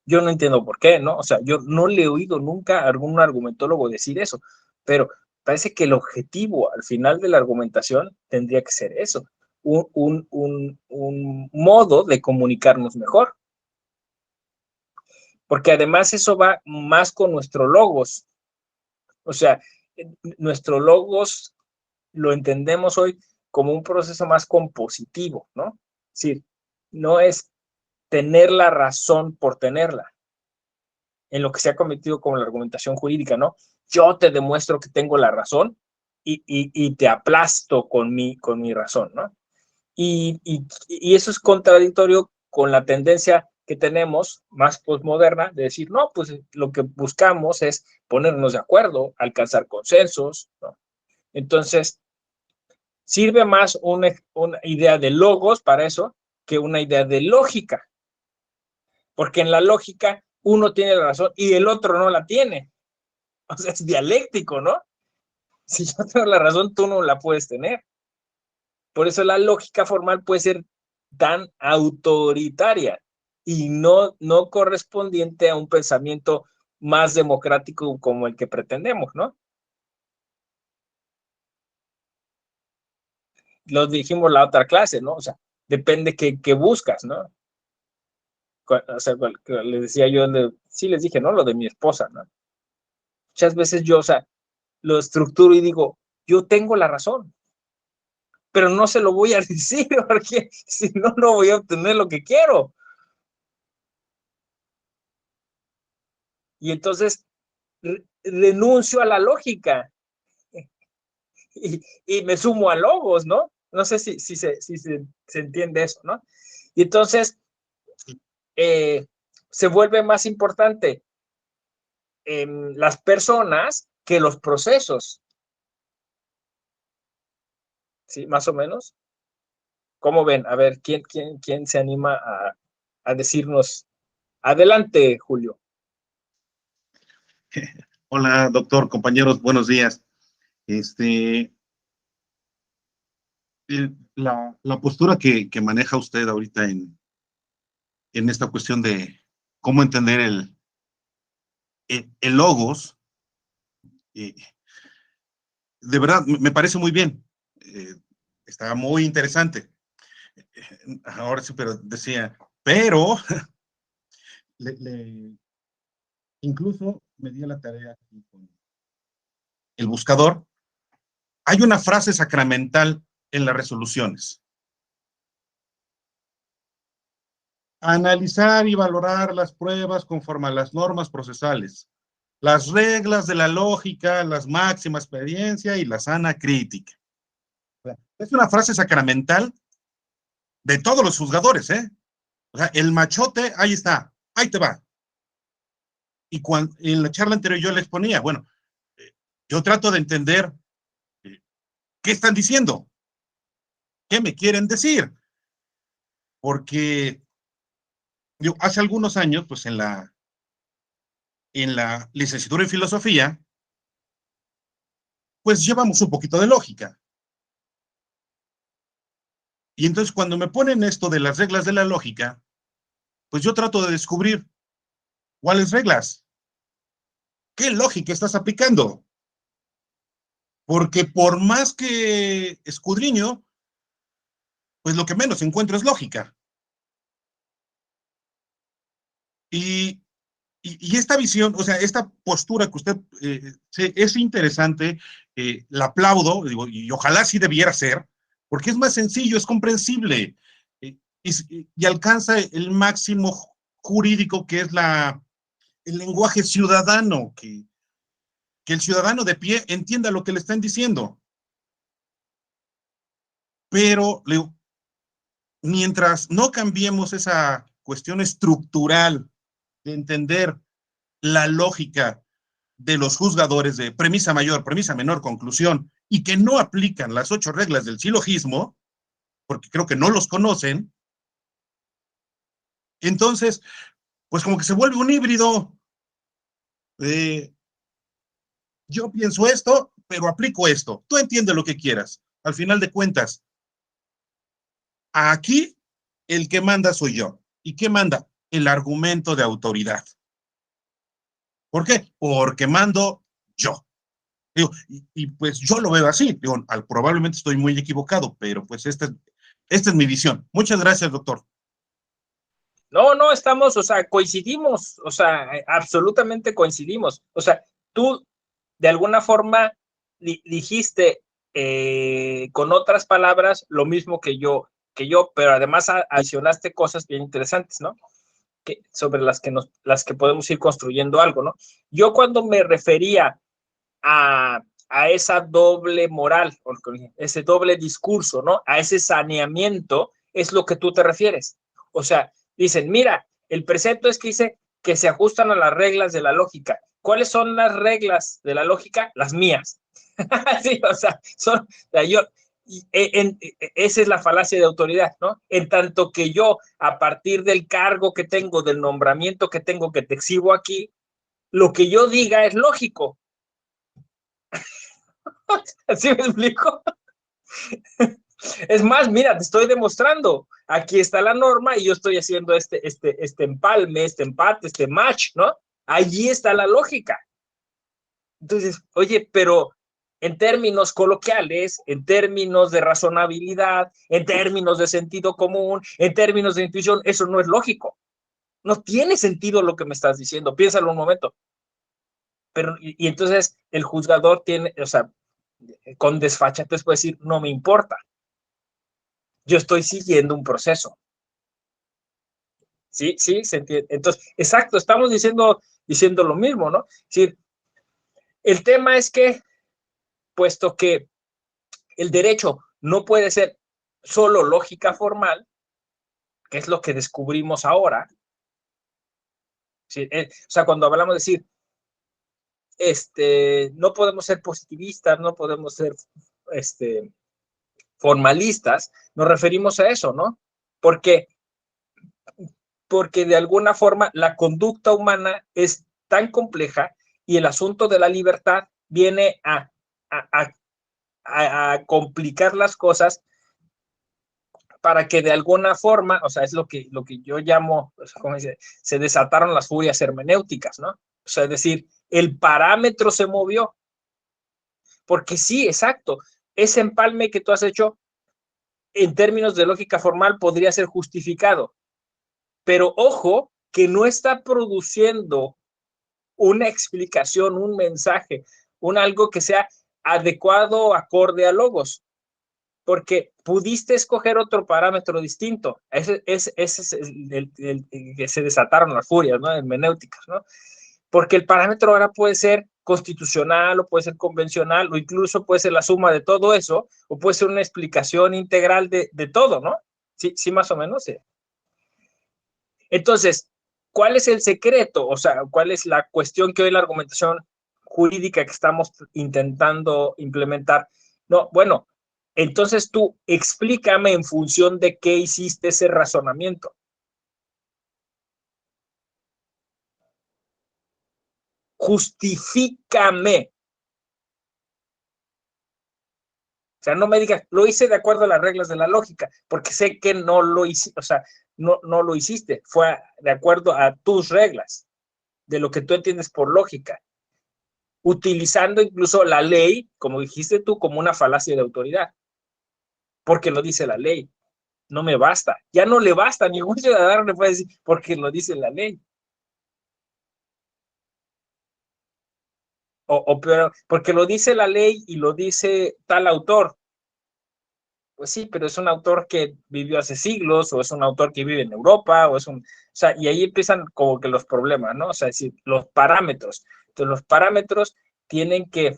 Yo no entiendo por qué, ¿no? O sea, yo no le he oído nunca a algún argumentólogo decir eso, pero parece que el objetivo al final de la argumentación tendría que ser eso, un modo de comunicarnos mejor, porque además eso va más con nuestro logos, o sea, nuestro logos lo entendemos hoy como un proceso más compositivo, ¿no? Es decir, no es tener la razón por tenerla, en lo que se ha cometido como la argumentación jurídica, ¿no? Yo te demuestro que tengo la razón y te aplasto con mi razón, ¿no? Y eso es contradictorio con la tendencia que tenemos más postmoderna de decir, no, pues lo que buscamos es ponernos de acuerdo, alcanzar consensos, ¿no? Entonces, sirve más una idea de logos para eso que una idea de lógica, porque en la lógica uno tiene la razón y el otro no la tiene. O sea, es dialéctico, ¿no? Si yo tengo la razón, tú no la puedes tener. Por eso la lógica formal puede ser tan autoritaria y no correspondiente a un pensamiento más democrático como el que pretendemos, ¿no? Lo dijimos la otra clase, ¿no? O sea, depende qué buscas, ¿no? O sea, les decía yo, sí les dije, ¿no? Lo de mi esposa, ¿no? Muchas veces yo, o sea, lo estructuro y digo, yo tengo la razón, pero no se lo voy a decir porque si no, no voy a obtener lo que quiero. Y entonces renuncio a la lógica y me sumo a logos, ¿no? No sé si se entiende eso, ¿no? Y entonces se vuelve más importante las personas que los procesos, ¿sí? Más o menos. ¿Cómo ven? A ver, ¿quién se anima a decirnos? Adelante, Julio. Hola, doctor, compañeros, buenos días. La postura que maneja usted ahorita en esta cuestión de cómo entender el logos, eh, de verdad, me parece muy bien. Está muy interesante. Ahora sí, pero decía, pero incluso me di a la tarea aquí con el buscador. Hay una frase sacramental en las resoluciones. Analizar y valorar las pruebas conforme a las normas procesales, las reglas de la lógica, las máximas experiencia y la sana crítica. Es una frase sacramental de todos los juzgadores, ¿eh? O sea, el machote, ahí está, ahí te va. Y en la charla anterior yo les ponía, bueno, yo trato de entender qué están diciendo, qué me quieren decir, porque yo hace algunos años, pues en la licenciatura en filosofía, pues llevamos un poquito de lógica. Y entonces cuando me ponen esto de las reglas de la lógica, pues yo trato de descubrir cuáles reglas, qué lógica estás aplicando. Porque por más que escudriño, pues lo que menos encuentro es lógica. Y, y esta visión, o sea, esta postura que usted es interesante, la aplaudo, digo, y ojalá sí debiera ser, porque es más sencillo, es comprensible, y alcanza el máximo jurídico que es el lenguaje ciudadano, que el ciudadano de pie entienda lo que le están diciendo. Pero mientras no cambiemos esa cuestión estructural de entender la lógica de los juzgadores de premisa mayor, premisa menor, conclusión, y que no aplican las 8 reglas del silogismo, porque creo que no los conocen, entonces, pues como que se vuelve un híbrido. Yo pienso esto, pero aplico esto. Tú entiendes lo que quieras. Al final de cuentas, aquí el que manda soy yo. ¿Y qué manda? El argumento de autoridad. ¿Por qué? Porque mando yo. Digo, pues yo lo veo así. Digo, probablemente estoy muy equivocado, pero pues esta es mi visión. Muchas gracias, doctor. No, no, estamos, o sea, coincidimos, o sea, absolutamente coincidimos. O sea, tú de alguna forma dijiste con otras palabras lo mismo que yo, pero además adicionaste cosas bien interesantes, ¿no? Sobre las que podemos ir construyendo algo, ¿no? Yo cuando me refería a esa doble moral, ese doble discurso, ¿no? A ese saneamiento, es lo que tú te refieres. O sea, dicen, mira, el precepto es que dice que se ajustan a las reglas de la lógica. ¿Cuáles son las reglas de la lógica? Las mías. Sí, o sea, esa es la falacia de autoridad, ¿no? En tanto que yo, a partir del cargo que tengo, del nombramiento que tengo, que te exhibo aquí, lo que yo diga es lógico. ¿Así me explico? Es más, mira, te estoy demostrando. Aquí está la norma y yo estoy haciendo este empalme, este empate, este match, ¿no? Allí está la lógica. Entonces, oye, pero en términos coloquiales, en términos de razonabilidad, en términos de sentido común, en términos de intuición, eso no es lógico. No tiene sentido lo que me estás diciendo. Piénsalo un momento. Pero, y entonces el juzgador tiene, o sea, con desfachatez puede decir, no me importa. Yo estoy siguiendo un proceso. Sí, sí, se entiende. Entonces, exacto, estamos diciendo lo mismo, ¿no? Es decir, el tema es que, puesto que el derecho no puede ser solo lógica formal, que es lo que descubrimos ahora, ¿sí? O sea, cuando hablamos de decir, no podemos ser positivistas, no podemos ser formalistas, nos referimos a eso, ¿no? Porque de alguna forma la conducta humana es tan compleja y el asunto de la libertad viene a complicar las cosas para que de alguna forma, o sea, es lo que yo llamo, o sea, como dice, se desataron las furias hermenéuticas, ¿no? O sea, es decir, el parámetro se movió, porque sí, exacto, ese empalme que tú has hecho en términos de lógica formal podría ser justificado, pero ojo que no está produciendo una explicación, un mensaje, algo que sea adecuado, acorde a logos, porque pudiste escoger otro parámetro distinto. Ese es el que se desataron las furias, ¿no? Hermenéuticas, ¿no? Porque el parámetro ahora puede ser constitucional o puede ser convencional o incluso puede ser la suma de todo eso o puede ser una explicación integral de todo, ¿no? Sí, sí, más o menos, sí. Entonces, ¿cuál es el secreto? O sea, ¿cuál es la cuestión que hoy la argumentación jurídica que estamos intentando implementar? No, bueno, entonces tú explícame en función de qué hiciste ese razonamiento. Justifícame. O sea, no me digas, lo hice de acuerdo a las reglas de la lógica, porque sé que no lo hiciste, o sea, no lo hiciste, fue de acuerdo a tus reglas, de lo que tú entiendes por lógica, utilizando incluso la ley, como dijiste tú, como una falacia de autoridad, porque lo dice la ley. No me basta, ya no le basta, ningún ciudadano le puede decir, porque lo dice la ley. Pero porque lo dice la ley y lo dice tal autor. Pues sí, pero es un autor que vivió hace siglos, o es un autor que vive en Europa, o sea, y ahí empiezan como que los problemas, ¿no? O sea, es decir, los parámetros. Entonces, los parámetros tienen que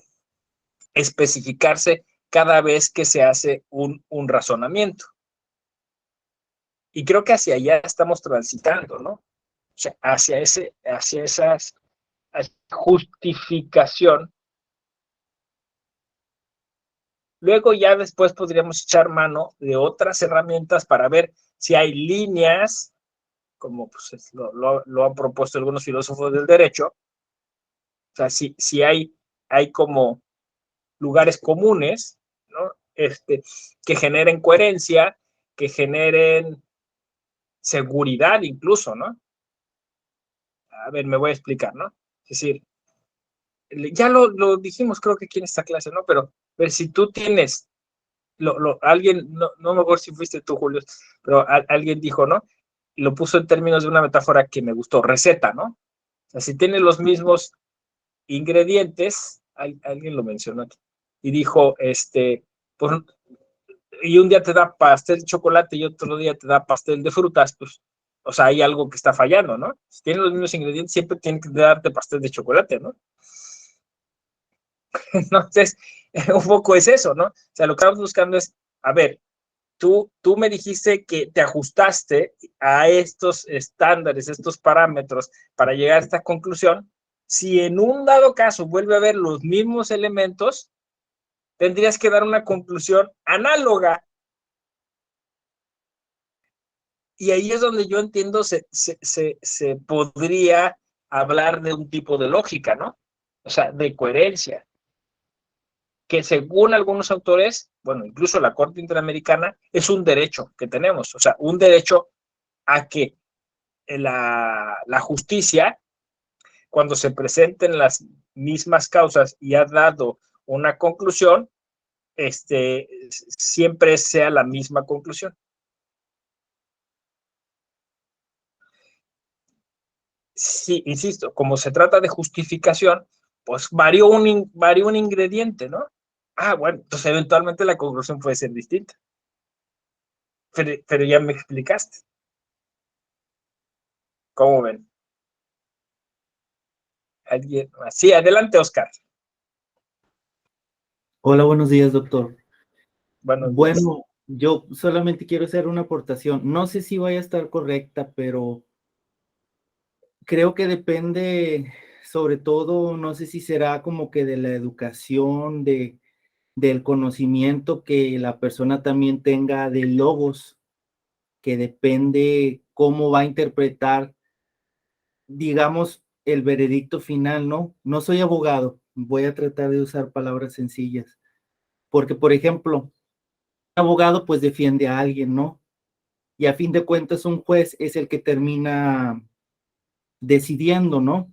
especificarse cada vez que se hace un razonamiento. Y creo que hacia allá estamos transitando, ¿no? O sea, hacia esa justificación. Luego ya después podríamos echar mano de otras herramientas para ver si hay líneas, como pues lo han propuesto algunos filósofos del derecho, o sea, si hay como lugares comunes, ¿no? Que generen coherencia, que generen seguridad incluso, ¿no? A ver, me voy a explicar, ¿no? Es decir, ya lo dijimos creo que aquí en esta clase, ¿no? Pero si tú tienes, alguien, no me acuerdo si fuiste tú, Julio, pero alguien dijo, ¿no? Lo puso en términos de una metáfora que me gustó, receta, ¿no? O sea, si tienes los mismos ingredientes, alguien lo mencionó aquí, y dijo, pues, y un día te da pastel de chocolate y otro día te da pastel de frutas, pues, o sea, hay algo que está fallando, ¿no? Si tienes los mismos ingredientes, siempre tienen que darte pastel de chocolate, ¿no? Entonces, un poco es eso, ¿no? O sea, lo que estamos buscando es, a ver, tú me dijiste que te ajustaste a estos estándares, estos parámetros para llegar a esta conclusión. Si en un dado caso vuelve a haber los mismos elementos, tendrías que dar una conclusión análoga. Y ahí es donde yo entiendo se podría hablar de un tipo de lógica, ¿no? O sea, de coherencia, que según algunos autores, bueno, incluso la Corte Interamericana, es un derecho que tenemos, o sea, un derecho a que la justicia, cuando se presenten las mismas causas y ha dado una conclusión, siempre sea la misma conclusión. Sí, insisto, como se trata de justificación, pues varió un ingrediente, ¿no? Ah, bueno, entonces eventualmente la conclusión puede ser distinta. Pero ya me explicaste. ¿Cómo ven? ¿Alguien más? Sí, adelante, Oscar. Hola, buenos días, doctor. Buenos días. Bueno, yo solamente quiero hacer una aportación. No sé si vaya a estar correcta, pero creo que depende, sobre todo, no sé si será como que de la educación, del conocimiento que la persona también tenga de logos, que depende cómo va a interpretar, digamos, el veredicto final, ¿no? No soy abogado, voy a tratar de usar palabras sencillas, porque, por ejemplo, un abogado pues defiende a alguien, ¿no? Y a fin de cuentas un juez es el que termina decidiendo, ¿no?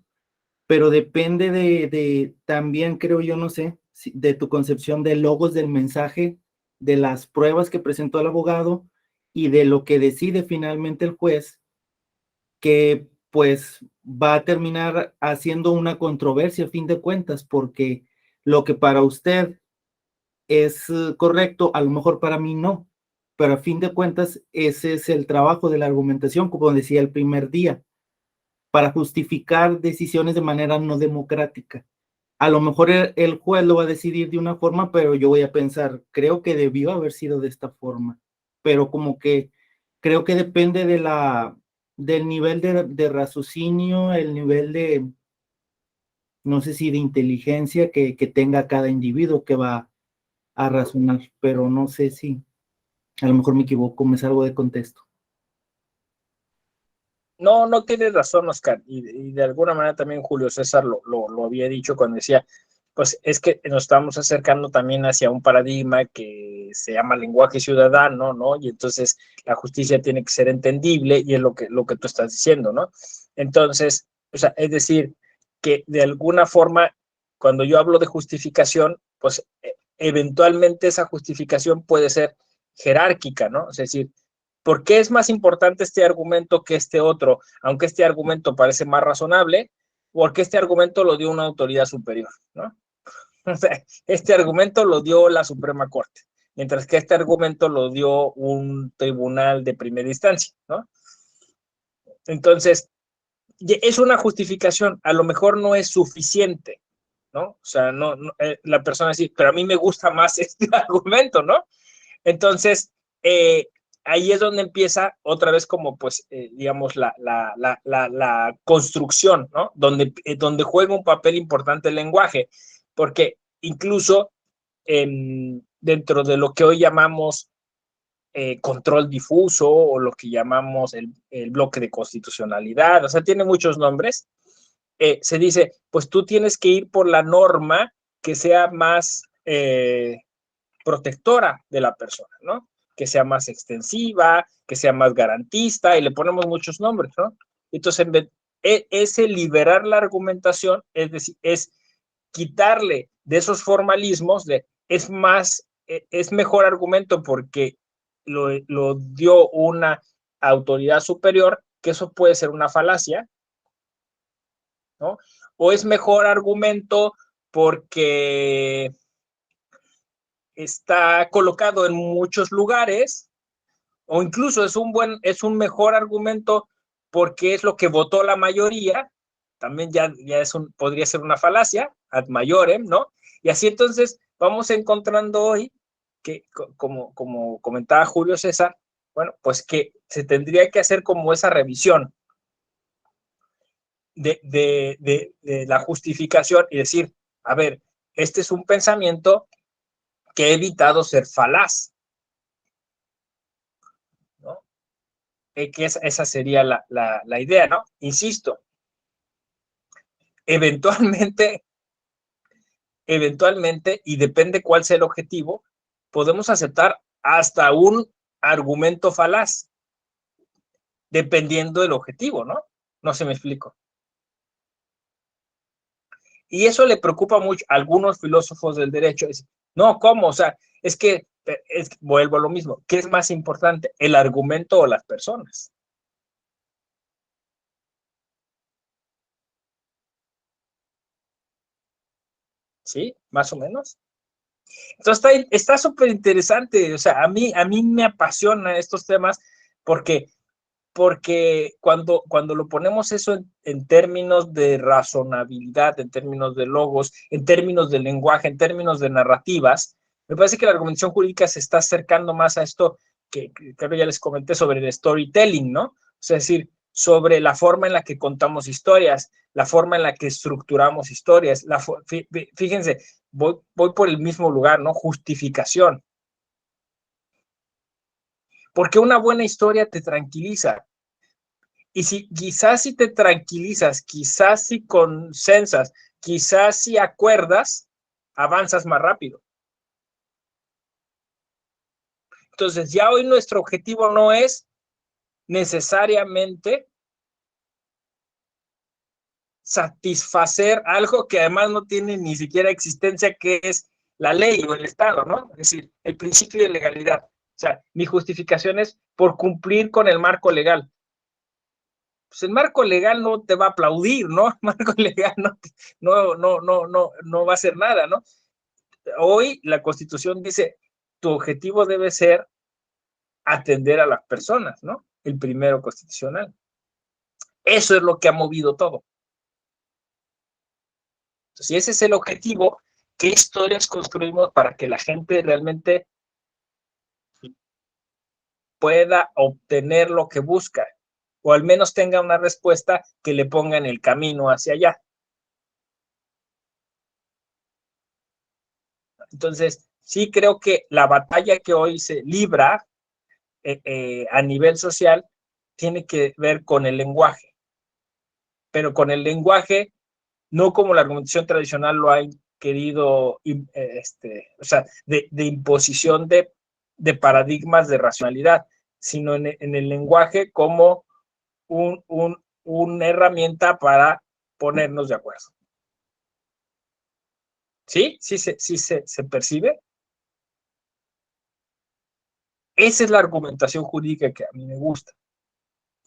Pero depende también creo yo, no sé, de tu concepción de logos del mensaje, de las pruebas que presentó el abogado y de lo que decide finalmente el juez, que pues va a terminar haciendo una controversia a fin de cuentas, porque lo que para usted es correcto, a lo mejor para mí no, pero a fin de cuentas ese es el trabajo de la argumentación, como decía el primer día, para justificar decisiones de manera no democrática. A lo mejor el juez lo va a decidir de una forma, pero yo voy a pensar, creo que debió haber sido de esta forma, pero como que creo que depende del nivel de raciocinio, el nivel no sé si de inteligencia que tenga cada individuo que va a razonar, pero no sé si a lo mejor me equivoco, me salgo de contexto. No, no tienes razón, Oscar. Y de alguna manera también Julio César lo había dicho cuando decía, pues es que nos estamos acercando también hacia un paradigma que se llama lenguaje ciudadano, ¿no? Y entonces la justicia tiene que ser entendible y es lo que tú estás diciendo, ¿no? Entonces, o sea, es decir, que de alguna forma, cuando yo hablo de justificación, pues eventualmente esa justificación puede ser jerárquica, ¿no? Es decir, ¿por qué es más importante este argumento que este otro? Aunque este argumento parece más razonable, porque este argumento lo dio una autoridad superior, ¿no? O sea, este argumento lo dio la Suprema Corte. mientras que este argumento lo dio un tribunal de primera instancia, ¿no? Entonces, es una justificación, a lo mejor no es suficiente, ¿no? O sea, la persona dice, pero a mí me gusta más este argumento, ¿no? Entonces, ahí es donde empieza otra vez como, pues, digamos, la construcción, ¿no? Donde juega un papel importante el lenguaje, porque incluso dentro de lo que hoy llamamos control difuso o lo que llamamos el bloque de constitucionalidad, o sea, tiene muchos nombres, se dice, pues tú tienes que ir por la norma que sea más protectora de la persona, ¿no? Que sea más extensiva, que sea más garantista, y le ponemos muchos nombres, ¿no? Entonces, ese liberar la argumentación, es decir, es quitarle de esos formalismos de es mejor argumento porque lo dio una autoridad superior, que eso puede ser una falacia, ¿no? O es mejor argumento porque está colocado en muchos lugares, o incluso es un mejor argumento porque es lo que votó la mayoría, también ya podría ser una falacia, ad maiorem, ¿no? Y así entonces vamos encontrando hoy que, como comentaba Julio César, bueno, pues que se tendría que hacer como esa revisión de la justificación y decir, a ver, este es un pensamiento que he evitado ser falaz, ¿no? Que esa sería la idea, ¿no? Insisto, eventualmente, y depende cuál sea el objetivo, podemos aceptar hasta un argumento falaz, dependiendo del objetivo, ¿no? No sé, me explico. Y eso le preocupa mucho a algunos filósofos del derecho. No, ¿cómo? O sea, vuelvo a lo mismo. ¿Qué es más importante, el argumento o las personas? ¿Sí? Más o menos. Entonces está súper interesante. O sea, a mí me apasionan estos temas porque cuando lo ponemos eso en términos de razonabilidad, en términos de logos, en términos de lenguaje, en términos de narrativas, me parece que la argumentación jurídica se está acercando más a esto que creo que ya les comenté sobre el storytelling, ¿no? O sea, es decir, sobre la forma en la que contamos historias, la forma en la que estructuramos historias. Fíjense, voy por el mismo lugar, ¿no? Justificación. Porque una buena historia te tranquiliza. Y quizás si te tranquilizas, quizás si consensas, quizás si acuerdas, avanzas más rápido. Entonces, ya hoy nuestro objetivo no es necesariamente satisfacer algo que además no tiene ni siquiera existencia, que es la ley o el Estado, ¿no? Es decir, el principio de legalidad. O sea, mi justificación es por cumplir con el marco legal. Pues el marco legal no te va a aplaudir, ¿no? El marco legal no va a hacer nada, ¿no? Hoy la Constitución dice, tu objetivo debe ser atender a las personas, ¿no? El primero constitucional. Eso es lo que ha movido todo. Entonces, si ese es el objetivo, ¿qué historias construimos para que la gente realmente pueda obtener lo que busca? O al menos tenga una respuesta que le ponga en el camino hacia allá. Entonces, sí creo que la batalla que hoy se libra a nivel social tiene que ver con el lenguaje, pero con el lenguaje no como la argumentación tradicional lo ha querido, o sea, de imposición de paradigmas de racionalidad, sino en el lenguaje como una herramienta para ponernos de acuerdo. ¿Sí? ¿Sí se percibe? Esa es la argumentación jurídica que a mí me gusta.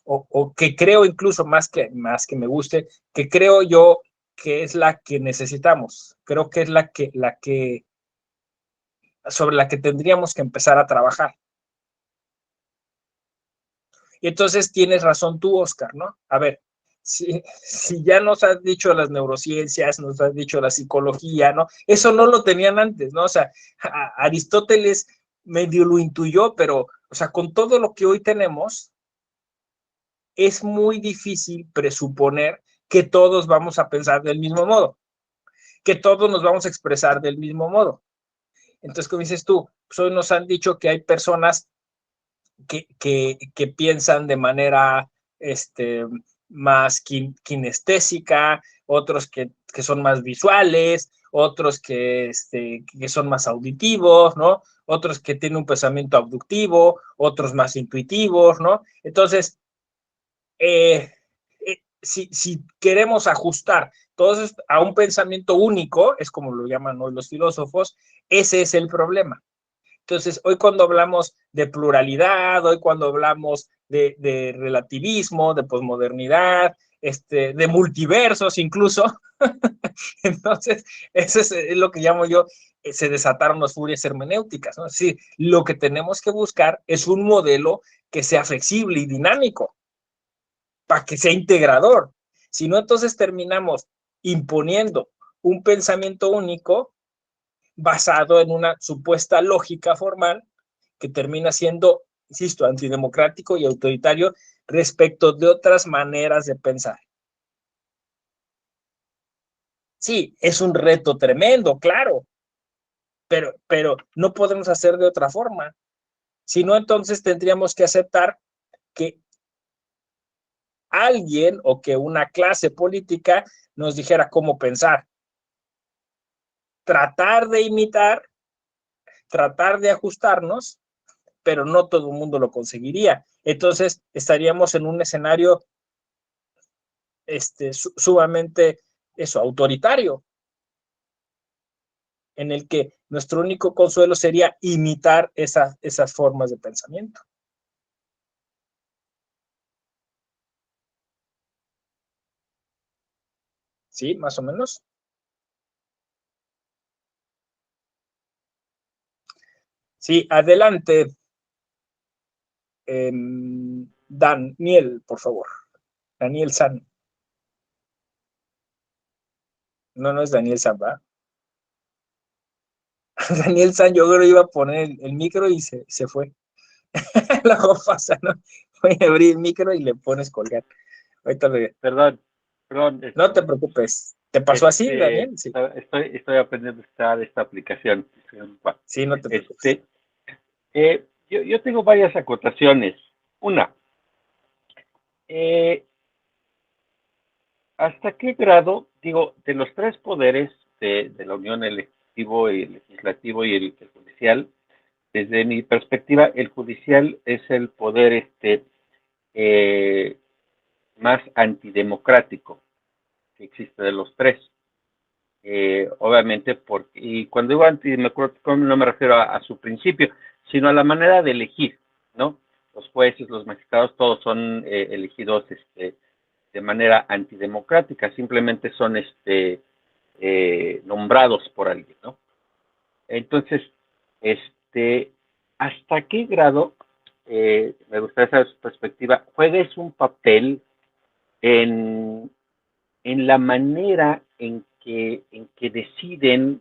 O que creo incluso más que me guste, que creo yo que es la que necesitamos. Creo que es la que sobre la que tendríamos que empezar a trabajar. Y entonces tienes razón tú, Oscar, ¿no? A ver, si ya nos has dicho las neurociencias, nos has dicho la psicología, ¿no? Eso no lo tenían antes, ¿no? O sea, Aristóteles medio lo intuyó, pero, o sea, con todo lo que hoy tenemos, es muy difícil presuponer que todos vamos a pensar del mismo modo, que todos nos vamos a expresar del mismo modo. Entonces, como dices tú, pues hoy nos han dicho que hay personas que piensan de manera más kinestésica, otros que son más visuales, otros que son más auditivos, ¿no? Otros que tienen un pensamiento abductivo, otros más intuitivos, ¿no? Entonces, si queremos ajustar todos a un pensamiento único, es como lo llaman hoy los filósofos, ese es el problema. Entonces, hoy cuando hablamos de pluralidad, hoy cuando hablamos de relativismo, de posmodernidad, de multiversos incluso, entonces, eso es lo que llamo yo, se desataron las furias hermenéuticas, ¿no? Es decir, lo que tenemos que buscar es un modelo que sea flexible y dinámico, para que sea integrador. Si no, entonces terminamos imponiendo un pensamiento único basado en una supuesta lógica formal que termina siendo, insisto, antidemocrático y autoritario respecto de otras maneras de pensar. Sí, es un reto tremendo, claro, pero no podemos hacer de otra forma. Si no, entonces tendríamos que aceptar que alguien o que una clase política nos dijera cómo pensar. Tratar de imitar, tratar de ajustarnos, pero no todo el mundo lo conseguiría. Entonces estaríamos en un escenario sumamente autoritario, en el que nuestro único consuelo sería imitar esas formas de pensamiento. ¿Sí? Más o menos. Sí, adelante. Daniel, por favor. Daniel San. No, no es Daniel San, ¿va? Daniel San, yo creo que iba a poner el micro y se fue. Luego pasa, ¿no? Voy a abrir el micro y le pones colgar. Ahorita Perdón. No te preocupes. ¿Te pasó así, Daniel? Sí. Estoy aprendiendo a usar esta aplicación. Sí, no te preocupes. Yo tengo varias acotaciones. Una, ¿hasta qué grado, digo, de los tres poderes de la Unión, el ejecutivo, el legislativo y el judicial, desde mi perspectiva, el judicial es el poder más antidemocrático que existe de los tres? Obviamente, y cuando digo antidemocrático no me refiero a su principio, sino a la manera de elegir, ¿no? Los jueces, los magistrados, todos son elegidos de manera antidemocrática, simplemente son nombrados por alguien, ¿no? Entonces, ¿hasta qué grado, me gustaría saber su perspectiva, juega un papel en la manera en que deciden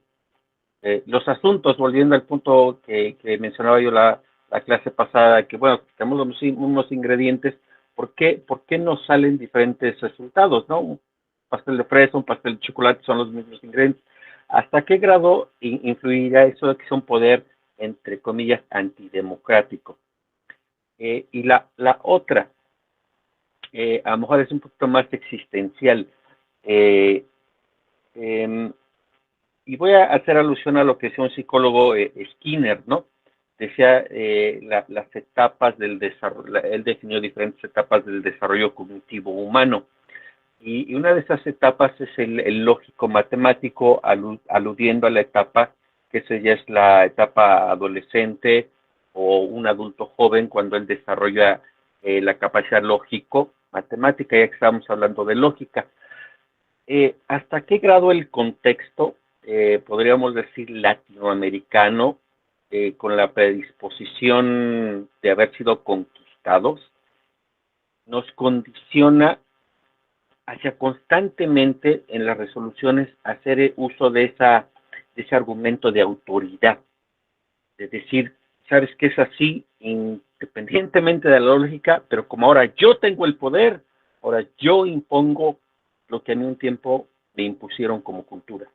los asuntos, volviendo al punto que mencionaba yo la clase pasada, que bueno, tenemos unos ingredientes, ¿por qué nos salen diferentes resultados, no? Un pastel de fresa, un pastel de chocolate son los mismos ingredientes. ¿Hasta qué grado influirá eso de que es un poder, entre comillas, antidemocrático? Y la otra, a lo mejor es un poquito más existencial, y voy a hacer alusión a lo que decía un psicólogo Skinner, ¿no? Decía las etapas del desarrollo, él definió diferentes etapas del desarrollo cognitivo humano, y una de esas etapas es el lógico matemático, aludiendo a la etapa que ya es la etapa adolescente o un adulto joven, cuando él desarrolla la capacidad lógico matemática, ya que estamos hablando de lógica. ¿Hasta qué grado el contexto, podríamos decir, latinoamericano, con la predisposición de haber sido conquistados, nos condiciona hacia constantemente en las resoluciones hacer uso de ese argumento de autoridad, de decir, sabes que es así independientemente de la lógica, pero como ahora yo tengo el poder, ahora yo impongo lo que a mí un tiempo me impusieron como cultura.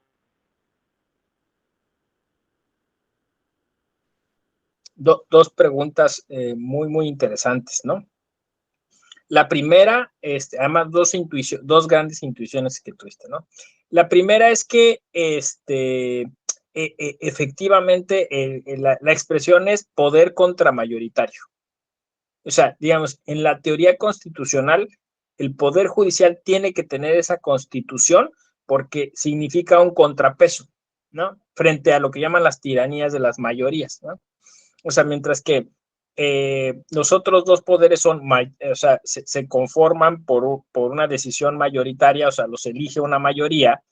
Dos preguntas muy interesantes, ¿no? La primera, además dos grandes intuiciones que tuviste, ¿no? La primera es que efectivamente la expresión es poder contramayoritario. O sea, digamos, en la teoría constitucional, el Poder Judicial tiene que tener esa constitución porque significa un contrapeso, ¿no? Frente a lo que llaman las tiranías de las mayorías, ¿no? O sea, mientras que los otros dos poderes se conforman por una decisión mayoritaria, o sea, los elige una mayoría,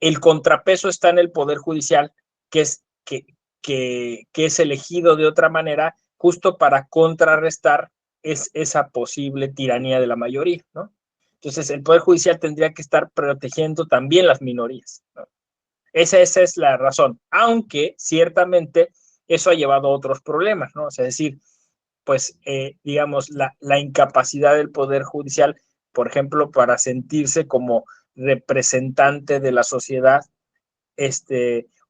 el contrapeso está en el Poder Judicial, que es elegido de otra manera justo para contrarrestar esa posible tiranía de la mayoría, ¿no? Entonces, el Poder Judicial tendría que estar protegiendo también las minorías, ¿no? Esa es la razón, aunque ciertamente eso ha llevado a otros problemas, ¿no? O sea, es decir, pues, digamos, la incapacidad del Poder Judicial, por ejemplo, para sentirse como representante de la sociedad,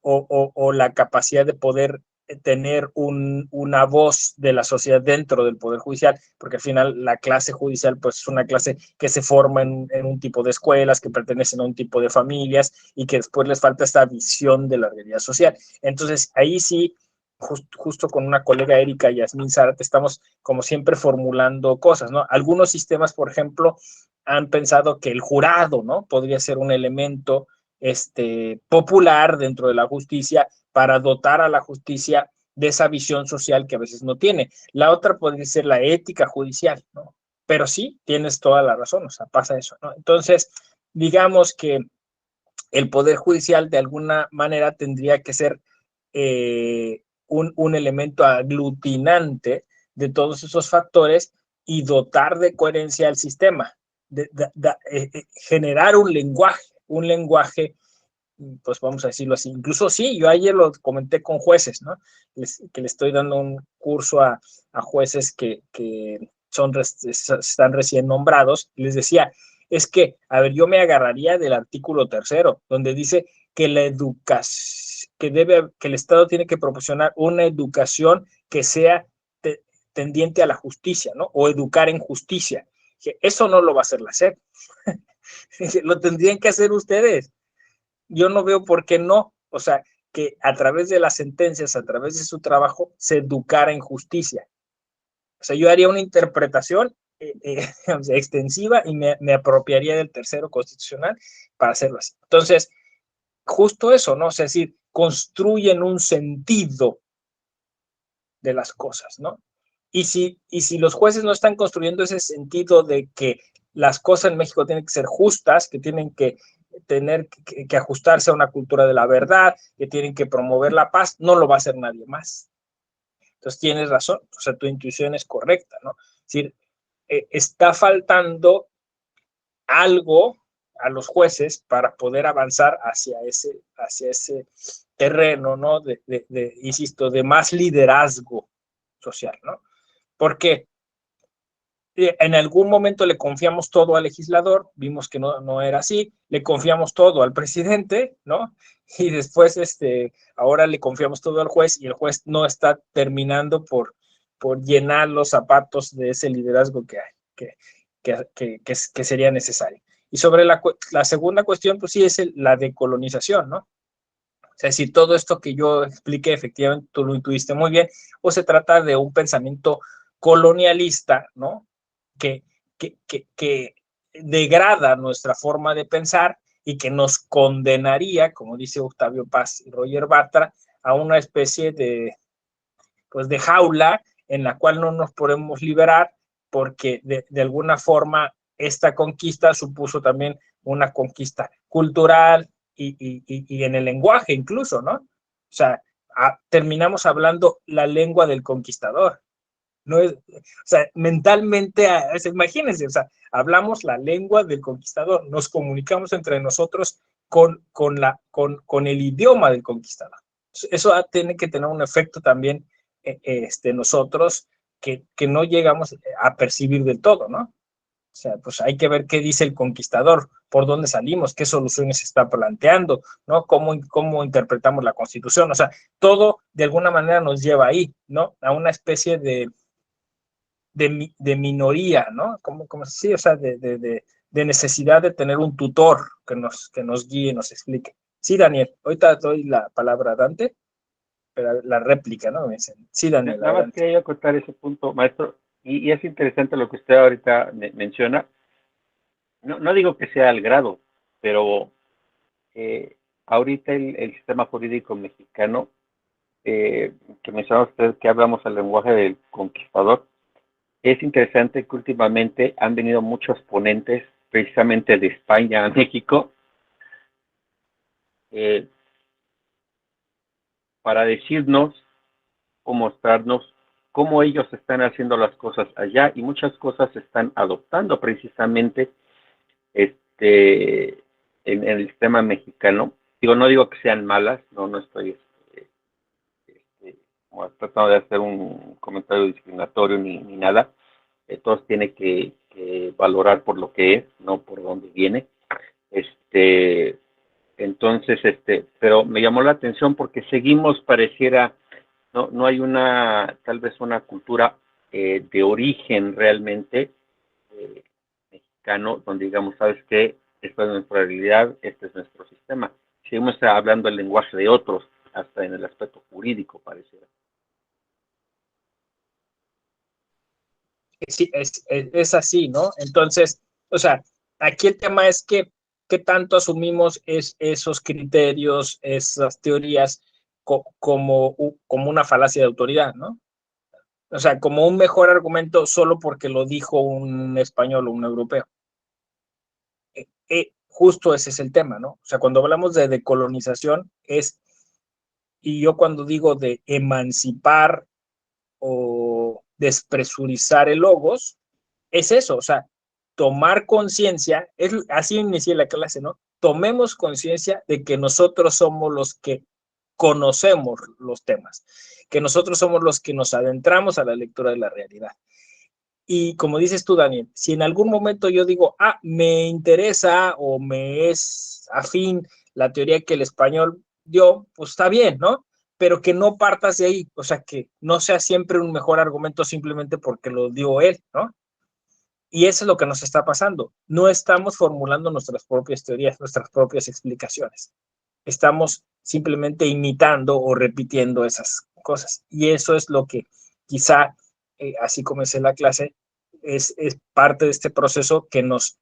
o la capacidad de poder tener una voz de la sociedad dentro del Poder Judicial, porque al final la clase judicial pues es una clase que se forma en un tipo de escuelas, que pertenecen a un tipo de familias y que después les falta esta visión de la realidad social. Entonces ahí sí, justo con una colega Erika Yasmín Zárate estamos como siempre formulando cosas, ¿no? Algunos sistemas, por ejemplo, han pensado que el jurado, ¿no? Podría ser un elemento popular dentro de la justicia para dotar a la justicia de esa visión social que a veces no tiene. La otra podría ser la ética judicial, ¿no? Pero sí, tienes toda la razón, o sea, pasa eso, ¿no? Entonces, digamos que el Poder Judicial de alguna manera tendría que ser un elemento aglutinante de todos esos factores y dotar de coherencia al sistema, generar un lenguaje, pues vamos a decirlo así. Incluso sí, yo ayer lo comenté con jueces, ¿no? Que le estoy dando un curso a jueces que están recién nombrados, y les decía, es que, a ver, yo me agarraría del artículo 3º, donde dice que la educación, que el Estado tiene que proporcionar una educación que sea tendiente a la justicia, ¿no? O educar en justicia. Que eso no lo va a hacer la SEP. Lo tendrían que hacer ustedes. Yo no veo por qué no. O sea, que a través de las sentencias, a través de su trabajo, se educara en justicia. O sea, yo haría una interpretación extensiva y me apropiaría del 3º constitucional para hacerlo así. Entonces, justo eso, ¿no? O sea, es decir, construyen un sentido de las cosas, ¿no? Y si los jueces no están construyendo ese sentido de que las cosas en México tienen que ser justas, que tienen que tener que ajustarse a una cultura de la verdad, que tienen que promover la paz, no lo va a hacer nadie más. Entonces tienes razón, o sea, tu intuición es correcta, ¿no? Es decir, está faltando algo a los jueces para poder avanzar hacia ese terreno, ¿no? Insisto, de más liderazgo social, ¿no? Porque en algún momento le confiamos todo al legislador, vimos que no era así, le confiamos todo al presidente, ¿no? Y después, ahora le confiamos todo al juez y el juez no está terminando por llenar los zapatos de ese liderazgo que hay, que sería necesario. Y sobre la segunda cuestión, pues sí, es la decolonización, ¿no? O sea, si todo esto que yo expliqué, efectivamente, tú lo intuiste muy bien, o se trata de un pensamiento colonialista, ¿no? Que degrada nuestra forma de pensar y que nos condenaría, como dice Octavio Paz y Roger Bartra, a una especie pues de jaula en la cual no nos podemos liberar porque de alguna forma esta conquista supuso también una conquista cultural y en el lenguaje incluso, ¿no? O sea, terminamos hablando la lengua del conquistador. No es, o sea, mentalmente, imagínense, o sea, hablamos la lengua del conquistador, nos comunicamos entre nosotros con el idioma del conquistador. Eso tiene que tener un efecto también nosotros que no llegamos a percibir del todo, ¿no? O sea, pues hay que ver qué dice el conquistador, por dónde salimos, qué soluciones se está planteando, ¿no? Cómo interpretamos la Constitución. O sea, todo de alguna manera nos lleva ahí, ¿no? A una especie de minoría, ¿no? Como sí, o sea, de necesidad de tener un tutor que nos guíe, nos explique. Sí, Daniel, ahorita doy la palabra a Dante, pero la réplica, ¿no? Me dicen. Sí, Daniel, Nada más quería acotar ese punto, maestro, y es interesante lo que usted ahorita menciona. No digo que sea al grado, pero ahorita el sistema jurídico mexicano, que mencionaba usted que hablamos el lenguaje del conquistador, es interesante que últimamente han venido muchos ponentes precisamente de España a México para decirnos o mostrarnos cómo ellos están haciendo las cosas allá, y muchas cosas se están adoptando precisamente en el sistema mexicano. No digo que sean malas, no estoy tratando de hacer un comentario discriminatorio ni nada. Todos tienen que valorar por lo que es, no por dónde viene. Entonces, pero me llamó la atención porque seguimos, pareciera, no hay tal vez una cultura de origen realmente mexicano, donde digamos, ¿sabes qué? Esta es nuestra realidad, este es nuestro sistema. Seguimos hablando el lenguaje de otros, hasta en el aspecto jurídico, pareciera. Sí, es así, ¿no? Entonces, o sea, aquí el tema es que qué tanto asumimos esos criterios, esas teorías como una falacia de autoridad, ¿no? O sea, como un mejor argumento solo porque lo dijo un español o un europeo. Justo ese es el tema, ¿no? O sea, cuando hablamos de decolonización y yo cuando digo de emancipar o despresurizar el logos, es eso, o sea, tomar conciencia, así inicié la clase, ¿no? Tomemos conciencia de que nosotros somos los que conocemos los temas, que nosotros somos los que nos adentramos a la lectura de la realidad. Y como dices tú, Daniel, si en algún momento yo digo, me interesa o me es afín la teoría que el español dio, pues está bien, ¿no? Pero que no partas de ahí, o sea, que no sea siempre un mejor argumento simplemente porque lo dio él, ¿no? Y eso es lo que nos está pasando. No estamos formulando nuestras propias teorías, nuestras propias explicaciones. Estamos simplemente imitando o repitiendo esas cosas. Y eso es lo que quizá, así comencé la clase, es parte de este proceso que nos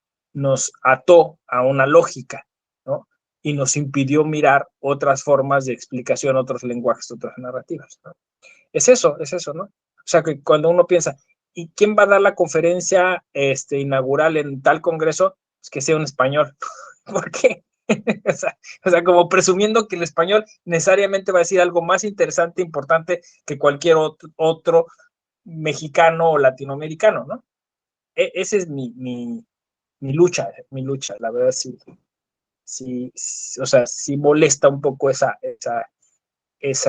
ató a una lógica, ¿no? Y nos impidió mirar otras formas de explicación, otros lenguajes, otras narrativas, ¿no? Es eso, ¿no? O sea, que cuando uno piensa, ¿y quién va a dar la conferencia inaugural en tal congreso? Pues que sea un español. ¿Por qué? O sea, como presumiendo que el español necesariamente va a decir algo más interesante, importante que cualquier otro mexicano o latinoamericano, ¿no? Esa es mi lucha, la verdad sí, o sea, sí molesta un poco esa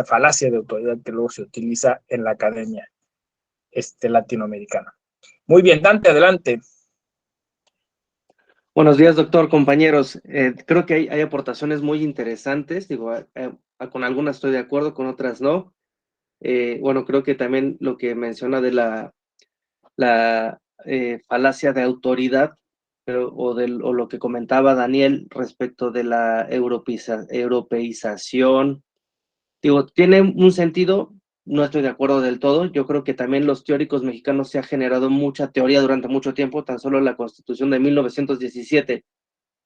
falacia de autoridad que luego se utiliza en la academia latinoamericana. Muy bien, Dante, adelante. Buenos días, doctor, compañeros. Creo que hay aportaciones muy interesantes. Digo, con algunas estoy de acuerdo, con otras no. Bueno, creo que también lo que menciona de la falacia de autoridad, o lo que comentaba Daniel respecto de la europeización, digo, tiene un sentido. No estoy de acuerdo del todo. Yo creo que también los teóricos mexicanos se ha generado mucha teoría durante mucho tiempo. Tan solo la Constitución de 1917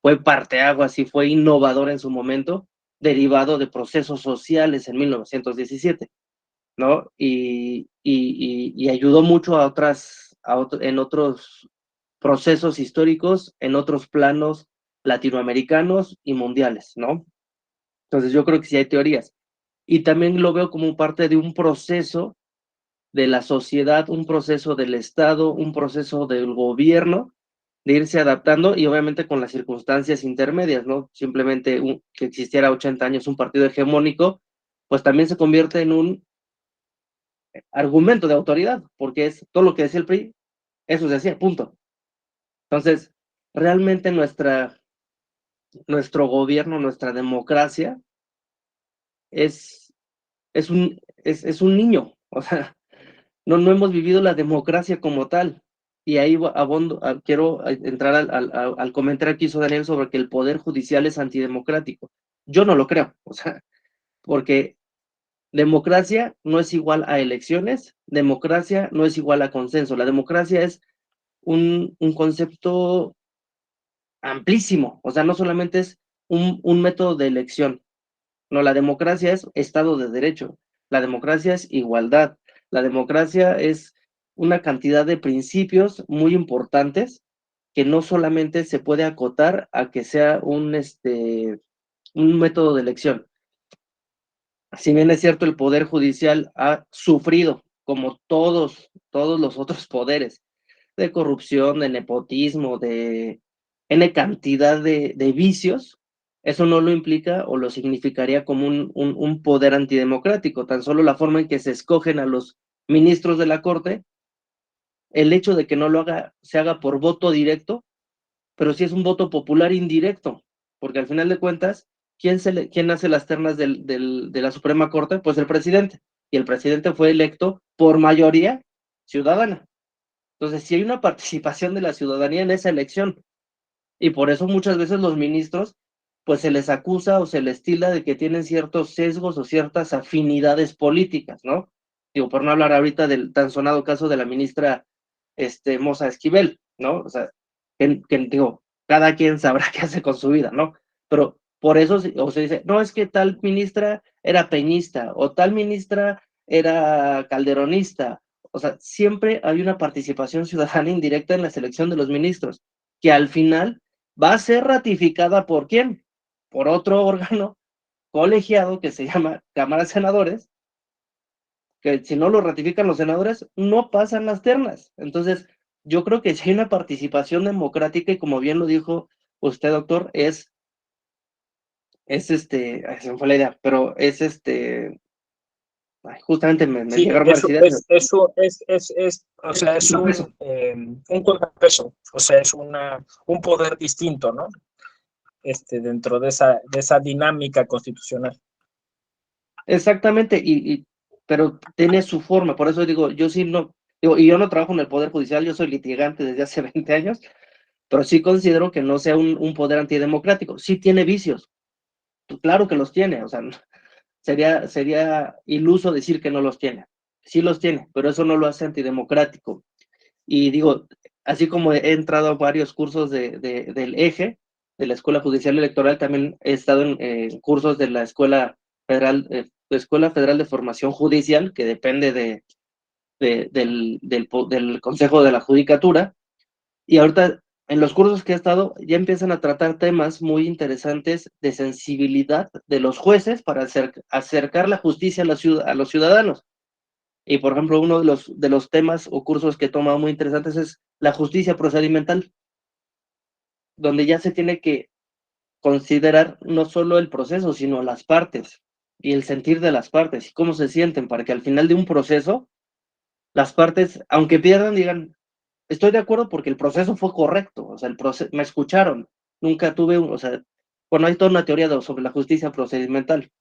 fue parteaguas y fue innovador en su momento, derivado de procesos sociales en 1917, ¿no? Y ayudó mucho en otros procesos históricos, en otros planos latinoamericanos y mundiales, ¿no? Entonces yo creo que sí hay teorías. y también lo veo como parte de un proceso de la sociedad, un proceso del Estado, un proceso del gobierno, de irse adaptando y obviamente con las circunstancias intermedias, ¿no? Simplemente que existiera 80 años un partido hegemónico, pues también se convierte en un argumento de autoridad, porque es todo lo que decía el PRI, eso se hacía, punto. Entonces, realmente nuestro gobierno, nuestra democracia es un niño, o sea, no hemos vivido la democracia como tal. Y ahí quiero entrar al comentario que hizo Daniel sobre que el poder judicial es antidemocrático. Yo no lo creo, o sea, porque democracia no es igual a elecciones, democracia no es igual a consenso. La democracia es un concepto amplísimo, o sea, no solamente es un método de elección, no, la democracia es Estado de Derecho, la democracia es igualdad, la democracia es una cantidad de principios muy importantes que no solamente se puede acotar a que sea un método de elección. Si bien es cierto, el Poder Judicial ha sufrido, como todos los otros poderes, de corrupción, de nepotismo, de N cantidad de vicios, eso no lo implica o lo significaría como un poder antidemocrático. Tan solo la forma en que se escogen a los ministros de la Corte, el hecho de que no se haga por voto directo, pero sí es un voto popular indirecto, porque al final de cuentas, ¿quién hace las ternas de la Suprema Corte? Pues el presidente, y el presidente fue electo por mayoría ciudadana. Entonces, sí hay una participación de la ciudadanía en esa elección, y por eso muchas veces los ministros, pues se les acusa o se les tilda de que tienen ciertos sesgos o ciertas afinidades políticas, ¿no? Digo, por no hablar ahorita del tan sonado caso de la ministra Moza Esquivel, ¿no? O sea, digo, cada quien sabrá qué hace con su vida, ¿no? Pero por eso o se dice, no, es que tal ministra era peñista, o tal ministra era calderonista. O sea, siempre hay una participación ciudadana indirecta en la selección de los ministros, que al final va a ser ratificada ¿por quién? Por otro órgano colegiado que se llama Cámara de Senadores, que si no lo ratifican los senadores, no pasan las ternas. Entonces, yo creo que si hay una participación democrática, y como bien lo dijo usted, doctor, ay, se me fue la idea, pero justamente me Sí, llegaron varias ideas. o sea, es un contrapeso, o sea, es un poder distinto, ¿no? Dentro de esa dinámica constitucional. Exactamente, pero tiene su forma, por eso digo, yo sí no, digo, y yo no trabajo en el Poder Judicial, yo soy litigante desde hace 20 años, pero sí considero que no sea un poder antidemocrático, sí tiene vicios, claro que los tiene, o sea, sería iluso decir que no los tiene, sí los tiene, pero eso no lo hace antidemocrático. Y digo, así como he entrado a varios cursos del EJE, de la Escuela Judicial Electoral, también he estado en cursos de la Escuela Federal de Formación Judicial, que depende del Consejo de la Judicatura, y ahorita en los cursos que he estado ya empiezan a tratar temas muy interesantes de sensibilidad de los jueces para acercar la justicia a los ciudadanos. Y por ejemplo, uno de los temas o cursos que he tomado muy interesantes es la justicia procedimental, donde ya se tiene que considerar no solo el proceso, sino las partes y el sentir de las partes y cómo se sienten, para que al final de un proceso, las partes, aunque pierdan, digan, estoy de acuerdo porque el proceso fue correcto, o sea, me escucharon, nunca tuve, o sea, bueno, hay toda una teoría sobre la justicia procedimental,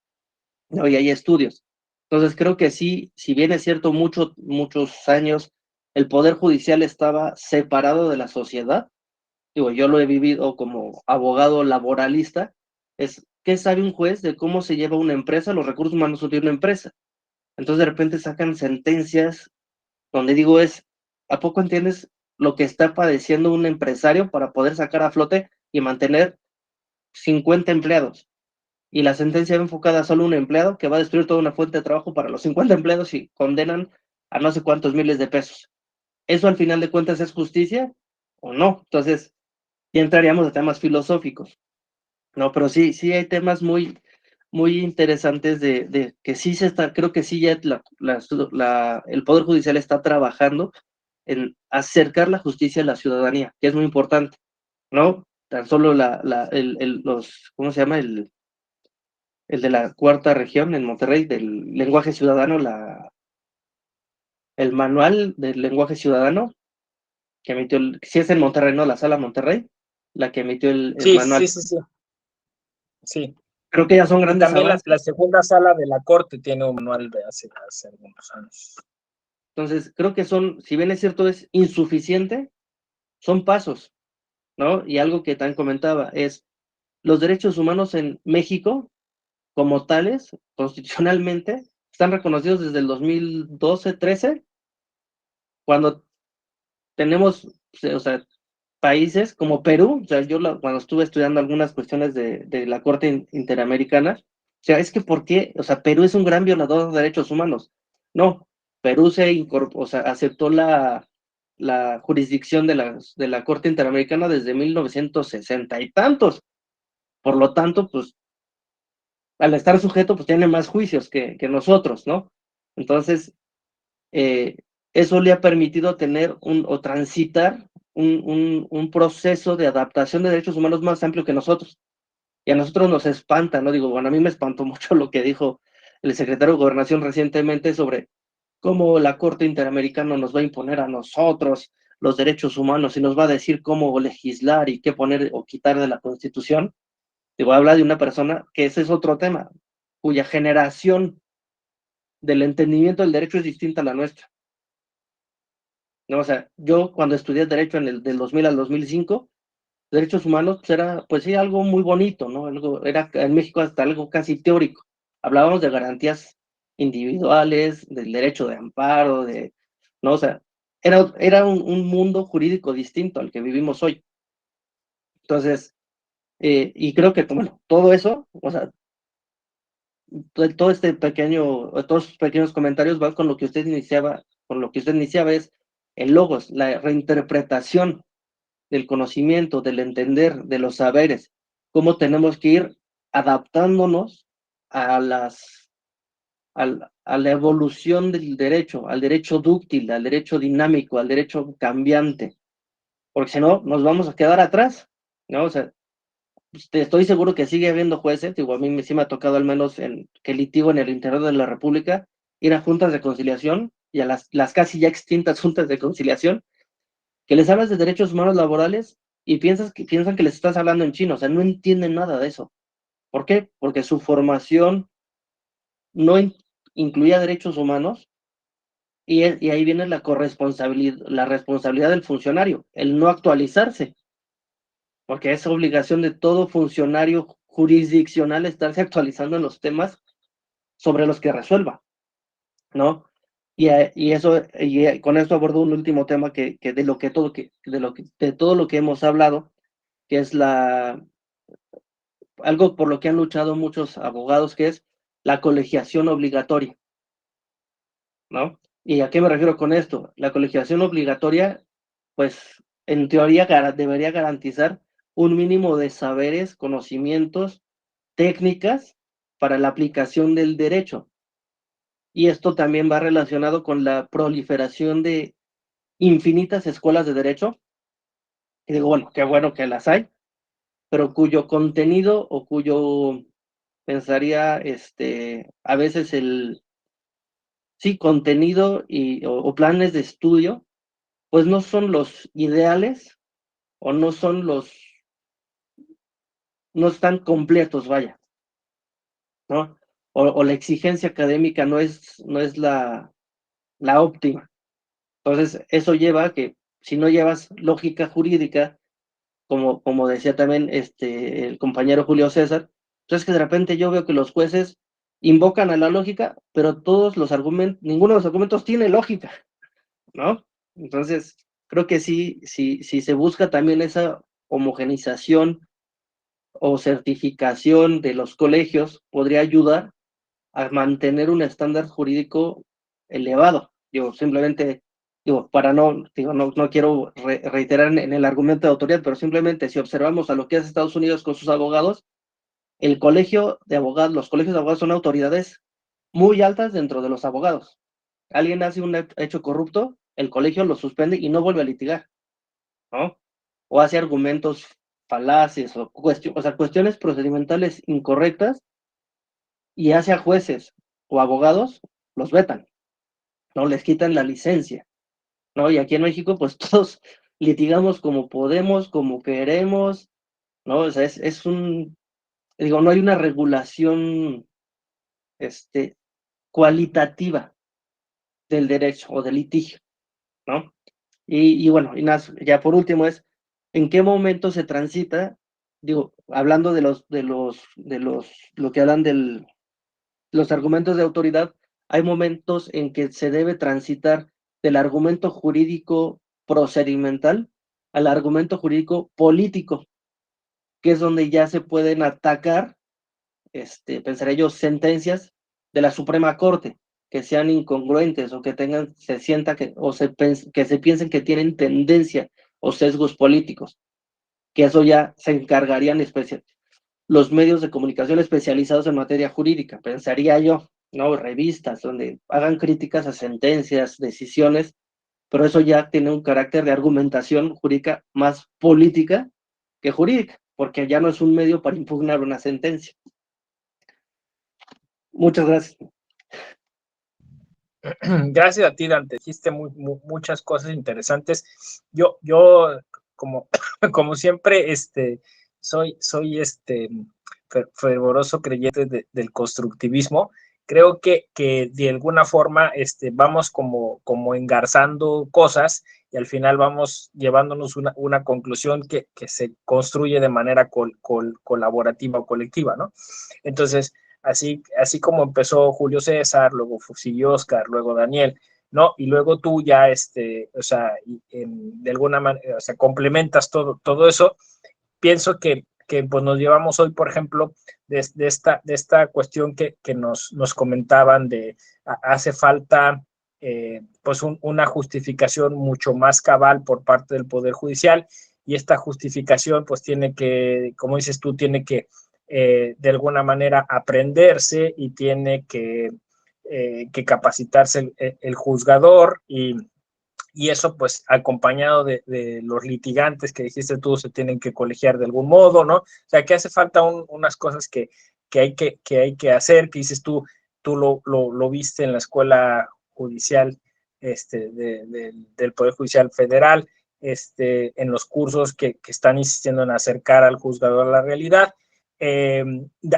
¿no? Y hay estudios. Entonces creo que sí, si bien es cierto, muchos años el Poder Judicial estaba separado de la sociedad, digo, yo lo he vivido como abogado laboralista, es ¿qué sabe un juez de cómo se lleva una empresa, los recursos humanos de una empresa? Entonces de repente sacan sentencias donde digo ¿a poco entiendes lo que está padeciendo un empresario para poder sacar a flote y mantener 50 empleados? Y la sentencia va enfocada solo a un empleado que va a destruir toda una fuente de trabajo para los 50 empleados y condenan a no sé cuántos miles de pesos. ¿Eso al final de cuentas es justicia o no? Entonces, ya entraríamos a temas filosóficos, ¿no? Pero sí hay temas muy, muy interesantes de que sí se está, creo que sí ya el Poder Judicial está trabajando en acercar la justicia a la ciudadanía, que es muy importante, ¿no? Tan solo ¿cómo se llama? El de la cuarta región en Monterrey, del lenguaje ciudadano, el manual del lenguaje ciudadano, que emitió, si es en Monterrey, ¿no? La sala Monterrey, la que emitió el Sí, sí, manual. sí, sí. Sí. Creo que ya son Y grandes también avances. la segunda sala de la Corte tiene un manual de hace algunos años. Entonces, creo que si bien es cierto, es insuficiente, son pasos, ¿no? Y algo que también comentaba es, los derechos humanos en México, como tales, constitucionalmente, están reconocidos desde el 2012-13, cuando tenemos, o sea, países como Perú, o sea, cuando estuve estudiando algunas cuestiones de la Corte Interamericana, o sea, es que ¿por qué? O sea, Perú es un gran violador de derechos humanos. No, Perú o sea, aceptó la jurisdicción de la Corte Interamericana desde 1960 y tantos. Por lo tanto, pues, al estar sujeto, pues tiene más juicios que nosotros, ¿no? Entonces, eh, eso le ha permitido tener o transitar un proceso de adaptación de derechos humanos más amplio que nosotros. Y a nosotros nos espanta, ¿no? Digo, bueno, a mí me espantó mucho lo que dijo el secretario de Gobernación recientemente sobre cómo la Corte Interamericana nos va a imponer a nosotros los derechos humanos y nos va a decir cómo legislar y qué poner o quitar de la Constitución. Digo, habla de una persona que ese es otro tema, cuya generación del entendimiento del derecho es distinta a la nuestra. No, o sea, yo cuando estudié Derecho del 2000 al 2005, derechos humanos pues era, pues sí, algo muy bonito, ¿no? Era en México hasta algo casi teórico. Hablábamos de garantías individuales, del derecho de amparo, ¿no? O sea, era un mundo jurídico distinto al que vivimos hoy. Entonces, y creo que, bueno, todo eso, o sea, todos estos pequeños comentarios van con lo que usted iniciaba, es el logos, la reinterpretación del conocimiento, del entender, de los saberes, cómo tenemos que ir adaptándonos a a la evolución del derecho, al derecho dúctil, al derecho dinámico, al derecho cambiante, porque si no, nos vamos a quedar atrás, ¿no? O sea, estoy seguro que sigue habiendo jueces, digo, a mí sí me ha tocado al menos que litigo en el interior de la República, ir a juntas de conciliación y a las casi ya extintas juntas de conciliación, que les hablas de derechos humanos laborales y piensan que les estás hablando en chino, o sea, no entienden nada de eso. ¿Por qué? Porque su formación no incluía derechos humanos y ahí viene la responsabilidad del funcionario, el no actualizarse, porque es obligación de todo funcionario jurisdiccional estarse actualizando en los temas sobre los que resuelva, ¿no? Y con esto abordo un último tema que de todo lo que hemos hablado, que es algo por lo que han luchado muchos abogados, que es la colegiación obligatoria, ¿no? ¿Y a qué me refiero con esto? La colegiación obligatoria, pues, en teoría debería garantizar un mínimo de saberes, conocimientos, técnicas para la aplicación del derecho. Y esto también va relacionado con la proliferación de infinitas escuelas de derecho. Y digo, bueno, qué bueno que las hay, pero cuyo contenido o cuyo pensaría, a veces sí, contenido o planes de estudio, pues no son los ideales o no están completos, vaya, ¿no? O la exigencia académica no es la óptima. Entonces, eso lleva a que si no llevas lógica jurídica, como decía también el compañero Julio César, entonces que de repente yo veo que los jueces invocan a la lógica, pero ninguno de los argumentos tiene lógica, ¿no? Entonces, creo que sí se busca también esa homogenización o certificación de los colegios, podría ayudar a mantener un estándar jurídico elevado. Para no quiero reiterar en el argumento de autoridad, pero simplemente si observamos a lo que hace Estados Unidos con sus abogados, el colegio de abogados, los colegios de abogados son autoridades muy altas dentro de los abogados. Alguien hace un hecho corrupto, el colegio lo suspende y no vuelve a litigar, ¿no? O hace argumentos falaces o cuestiones procedimentales incorrectas y hace a jueces o abogados, los vetan, ¿no? Les quitan la licencia, ¿no? Y aquí en México, pues todos litigamos como podemos, como queremos, ¿no? O sea, digo, no hay una regulación, cualitativa del derecho o del litigio, ¿no? Y bueno, y ya por último es, ¿en qué momento se transita? Digo, hablando de lo que hablan los argumentos de autoridad, hay momentos en que se debe transitar del argumento jurídico procedimental al argumento jurídico político, que es donde ya se pueden atacar, pensaré yo, sentencias de la Suprema Corte que sean incongruentes o que se sienta que se piensen que tienen tendencia o sesgos políticos, que eso ya se encargarían los medios de comunicación especializados en materia jurídica, pensaría yo, ¿no? Revistas donde hagan críticas a sentencias, decisiones, pero eso ya tiene un carácter de argumentación jurídica más política que jurídica, porque ya no es un medio para impugnar una sentencia. Muchas gracias. Gracias a ti, Dante. Dijiste muchas cosas interesantes. Yo como, como siempre, soy fervoroso creyente del constructivismo. Creo que de alguna forma vamos como engarzando cosas y al final vamos llevándonos una conclusión que se construye de manera colaborativa o colectiva, ¿no? Entonces, así como empezó Julio César, luego siguió Oscar, luego Daniel, ¿no? Y luego tú ya, o sea, de alguna manera, o sea, complementas todo eso. Pienso que pues nos llevamos hoy, por ejemplo, de esta cuestión que nos comentaban de hace falta pues una justificación mucho más cabal por parte del Poder Judicial, y esta justificación pues tiene que, como dices tú, tiene que de alguna manera aprenderse y tiene que capacitarse el juzgador, y eso pues acompañado de los litigantes que dijiste tú, se tienen que colegiar de algún modo, ¿no? O sea, que hace falta unas cosas que hay que hacer, que dices tú lo viste en la escuela judicial del Poder Judicial Federal, en los cursos que están insistiendo en acercar al juzgador a la realidad.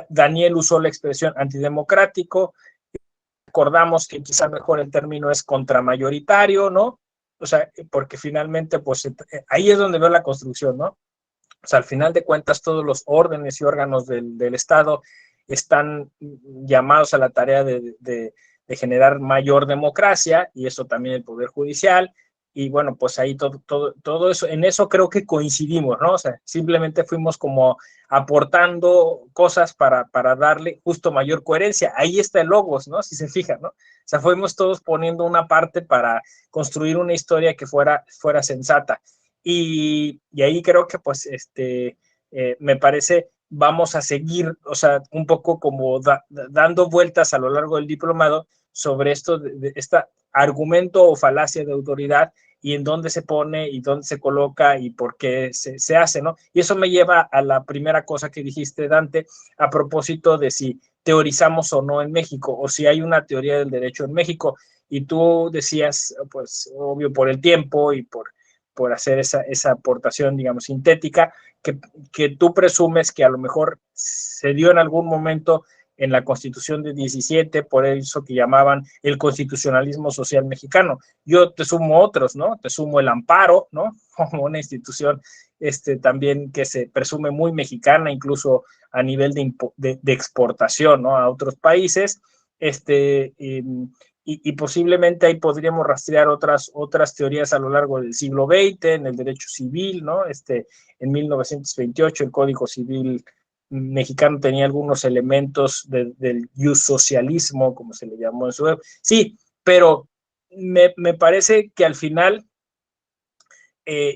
Daniel usó la expresión antidemocrático, recordamos que quizá mejor el término es contramayoritario, ¿no? O sea, porque finalmente, pues ahí es donde veo la construcción, ¿no? O sea, al final de cuentas, todos los órdenes y órganos del Estado están llamados a la tarea de generar mayor democracia, y eso también el Poder Judicial. Y bueno, pues ahí todo eso, en eso creo que coincidimos, ¿no? O sea, simplemente fuimos como aportando cosas para darle justo mayor coherencia. Ahí está el logos, ¿no? Si se fijan, ¿no? O sea, fuimos todos poniendo una parte para construir una historia que fuera sensata. Y ahí creo que pues me parece vamos a seguir, o sea, un poco como dando vueltas a lo largo del diplomado sobre esto, de este argumento o falacia de autoridad, y en dónde se pone y dónde se coloca y por qué se hace, ¿no? Y eso me lleva a la primera cosa que dijiste, Dante, a propósito de si teorizamos o no en México, o si hay una teoría del derecho en México. Y tú decías, pues, obvio, por el tiempo y por hacer esa aportación, digamos, sintética, que tú presumes que a lo mejor se dio en algún momento en la Constitución de 17, por eso que llamaban el constitucionalismo social mexicano. Yo te sumo otros, ¿no? Te sumo el amparo, ¿no? Como una institución también que se presume muy mexicana, incluso a nivel de exportación, ¿no? A otros países. Y posiblemente ahí podríamos rastrear otras teorías a lo largo del siglo XX, en el derecho civil, ¿no? En 1928 el Código Civil mexicano tenía algunos elementos del socialismo, como se le llamó en su época. Sí, pero me parece que al final,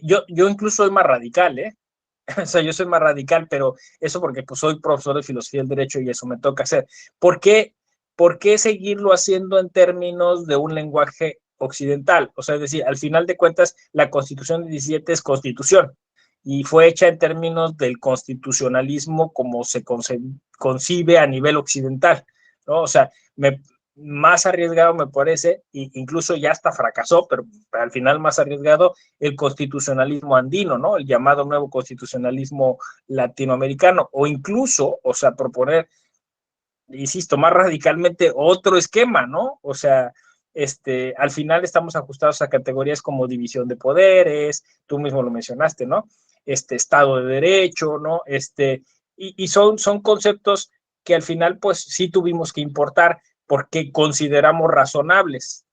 yo incluso soy más radical, ¿eh? O sea, yo soy más radical, pero eso porque pues, soy profesor de filosofía del derecho y eso me toca hacer. ¿Por qué seguirlo haciendo en términos de un lenguaje occidental? O sea, es decir, al final de cuentas, la Constitución de 17 es constitución y fue hecha en términos del constitucionalismo como se concibe a nivel occidental, ¿no? O sea, más arriesgado me parece, e incluso ya hasta fracasó, pero al final más arriesgado, el constitucionalismo andino, ¿no? El llamado nuevo constitucionalismo latinoamericano, o incluso, o sea, proponer, insisto, más radicalmente otro esquema, ¿no? O sea, al final estamos ajustados a categorías como división de poderes, tú mismo lo mencionaste, ¿no? Estado de Derecho, ¿no? Y son conceptos que al final, pues, sí tuvimos que importar porque consideramos razonables.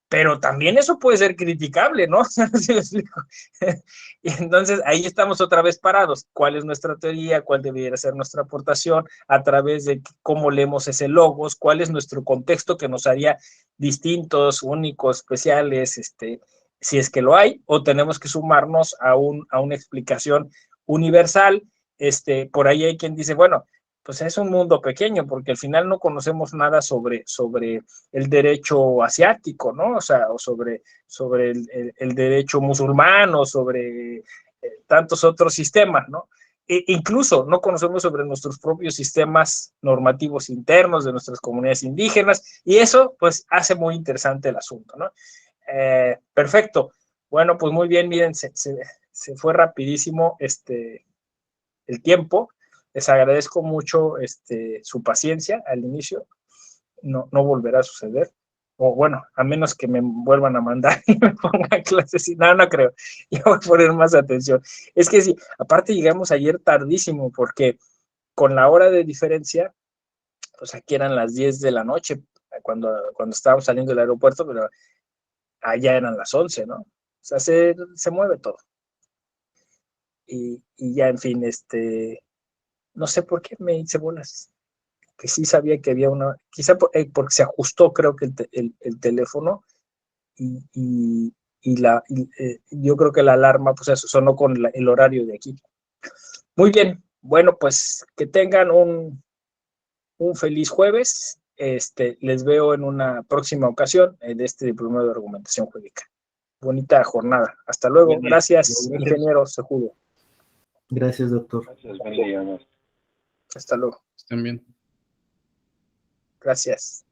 Pero también eso puede ser criticable, ¿no? Y entonces ahí estamos otra vez parados. ¿Cuál es nuestra teoría? ¿Cuál debería ser nuestra aportación? ¿A través de cómo leemos ese logos? ¿Cuál es nuestro contexto que nos haría distintos, únicos, especiales, si es que lo hay? ¿O tenemos que sumarnos a una explicación universal? Por ahí hay quien dice, bueno, pues es un mundo pequeño, porque al final no conocemos nada sobre el derecho asiático, ¿no? O sea, o sobre el derecho musulmán, o sobre tantos otros sistemas, ¿no? Incluso no conocemos sobre nuestros propios sistemas normativos internos de nuestras comunidades indígenas, y eso, pues, hace muy interesante el asunto, ¿no? Perfecto. Bueno, pues muy bien, miren, se fue rapidísimo el tiempo. Les agradezco mucho su paciencia al inicio. No volverá a suceder. O bueno, a menos que me vuelvan a mandar y me pongan clases. No creo. Yo voy a poner más atención. Es que sí, aparte llegamos ayer tardísimo porque con la hora de diferencia, pues aquí eran las 10 de la noche cuando estábamos saliendo del aeropuerto, pero allá eran las 11, ¿no? O sea, se mueve todo. Y ya, en fin, no sé por qué me hice bolas, que sí sabía que había quizá porque se ajustó, creo que el teléfono, y yo creo que la alarma, pues eso, sonó con el horario de aquí. Muy bien, bueno, pues que tengan un feliz jueves. Les veo en una próxima ocasión de este diplomado de argumentación jurídica. Bonita jornada. Hasta luego. Gracias, ingeniero Sejudo. Gracias, doctor. Gracias, buen día. Hasta luego. También. Gracias.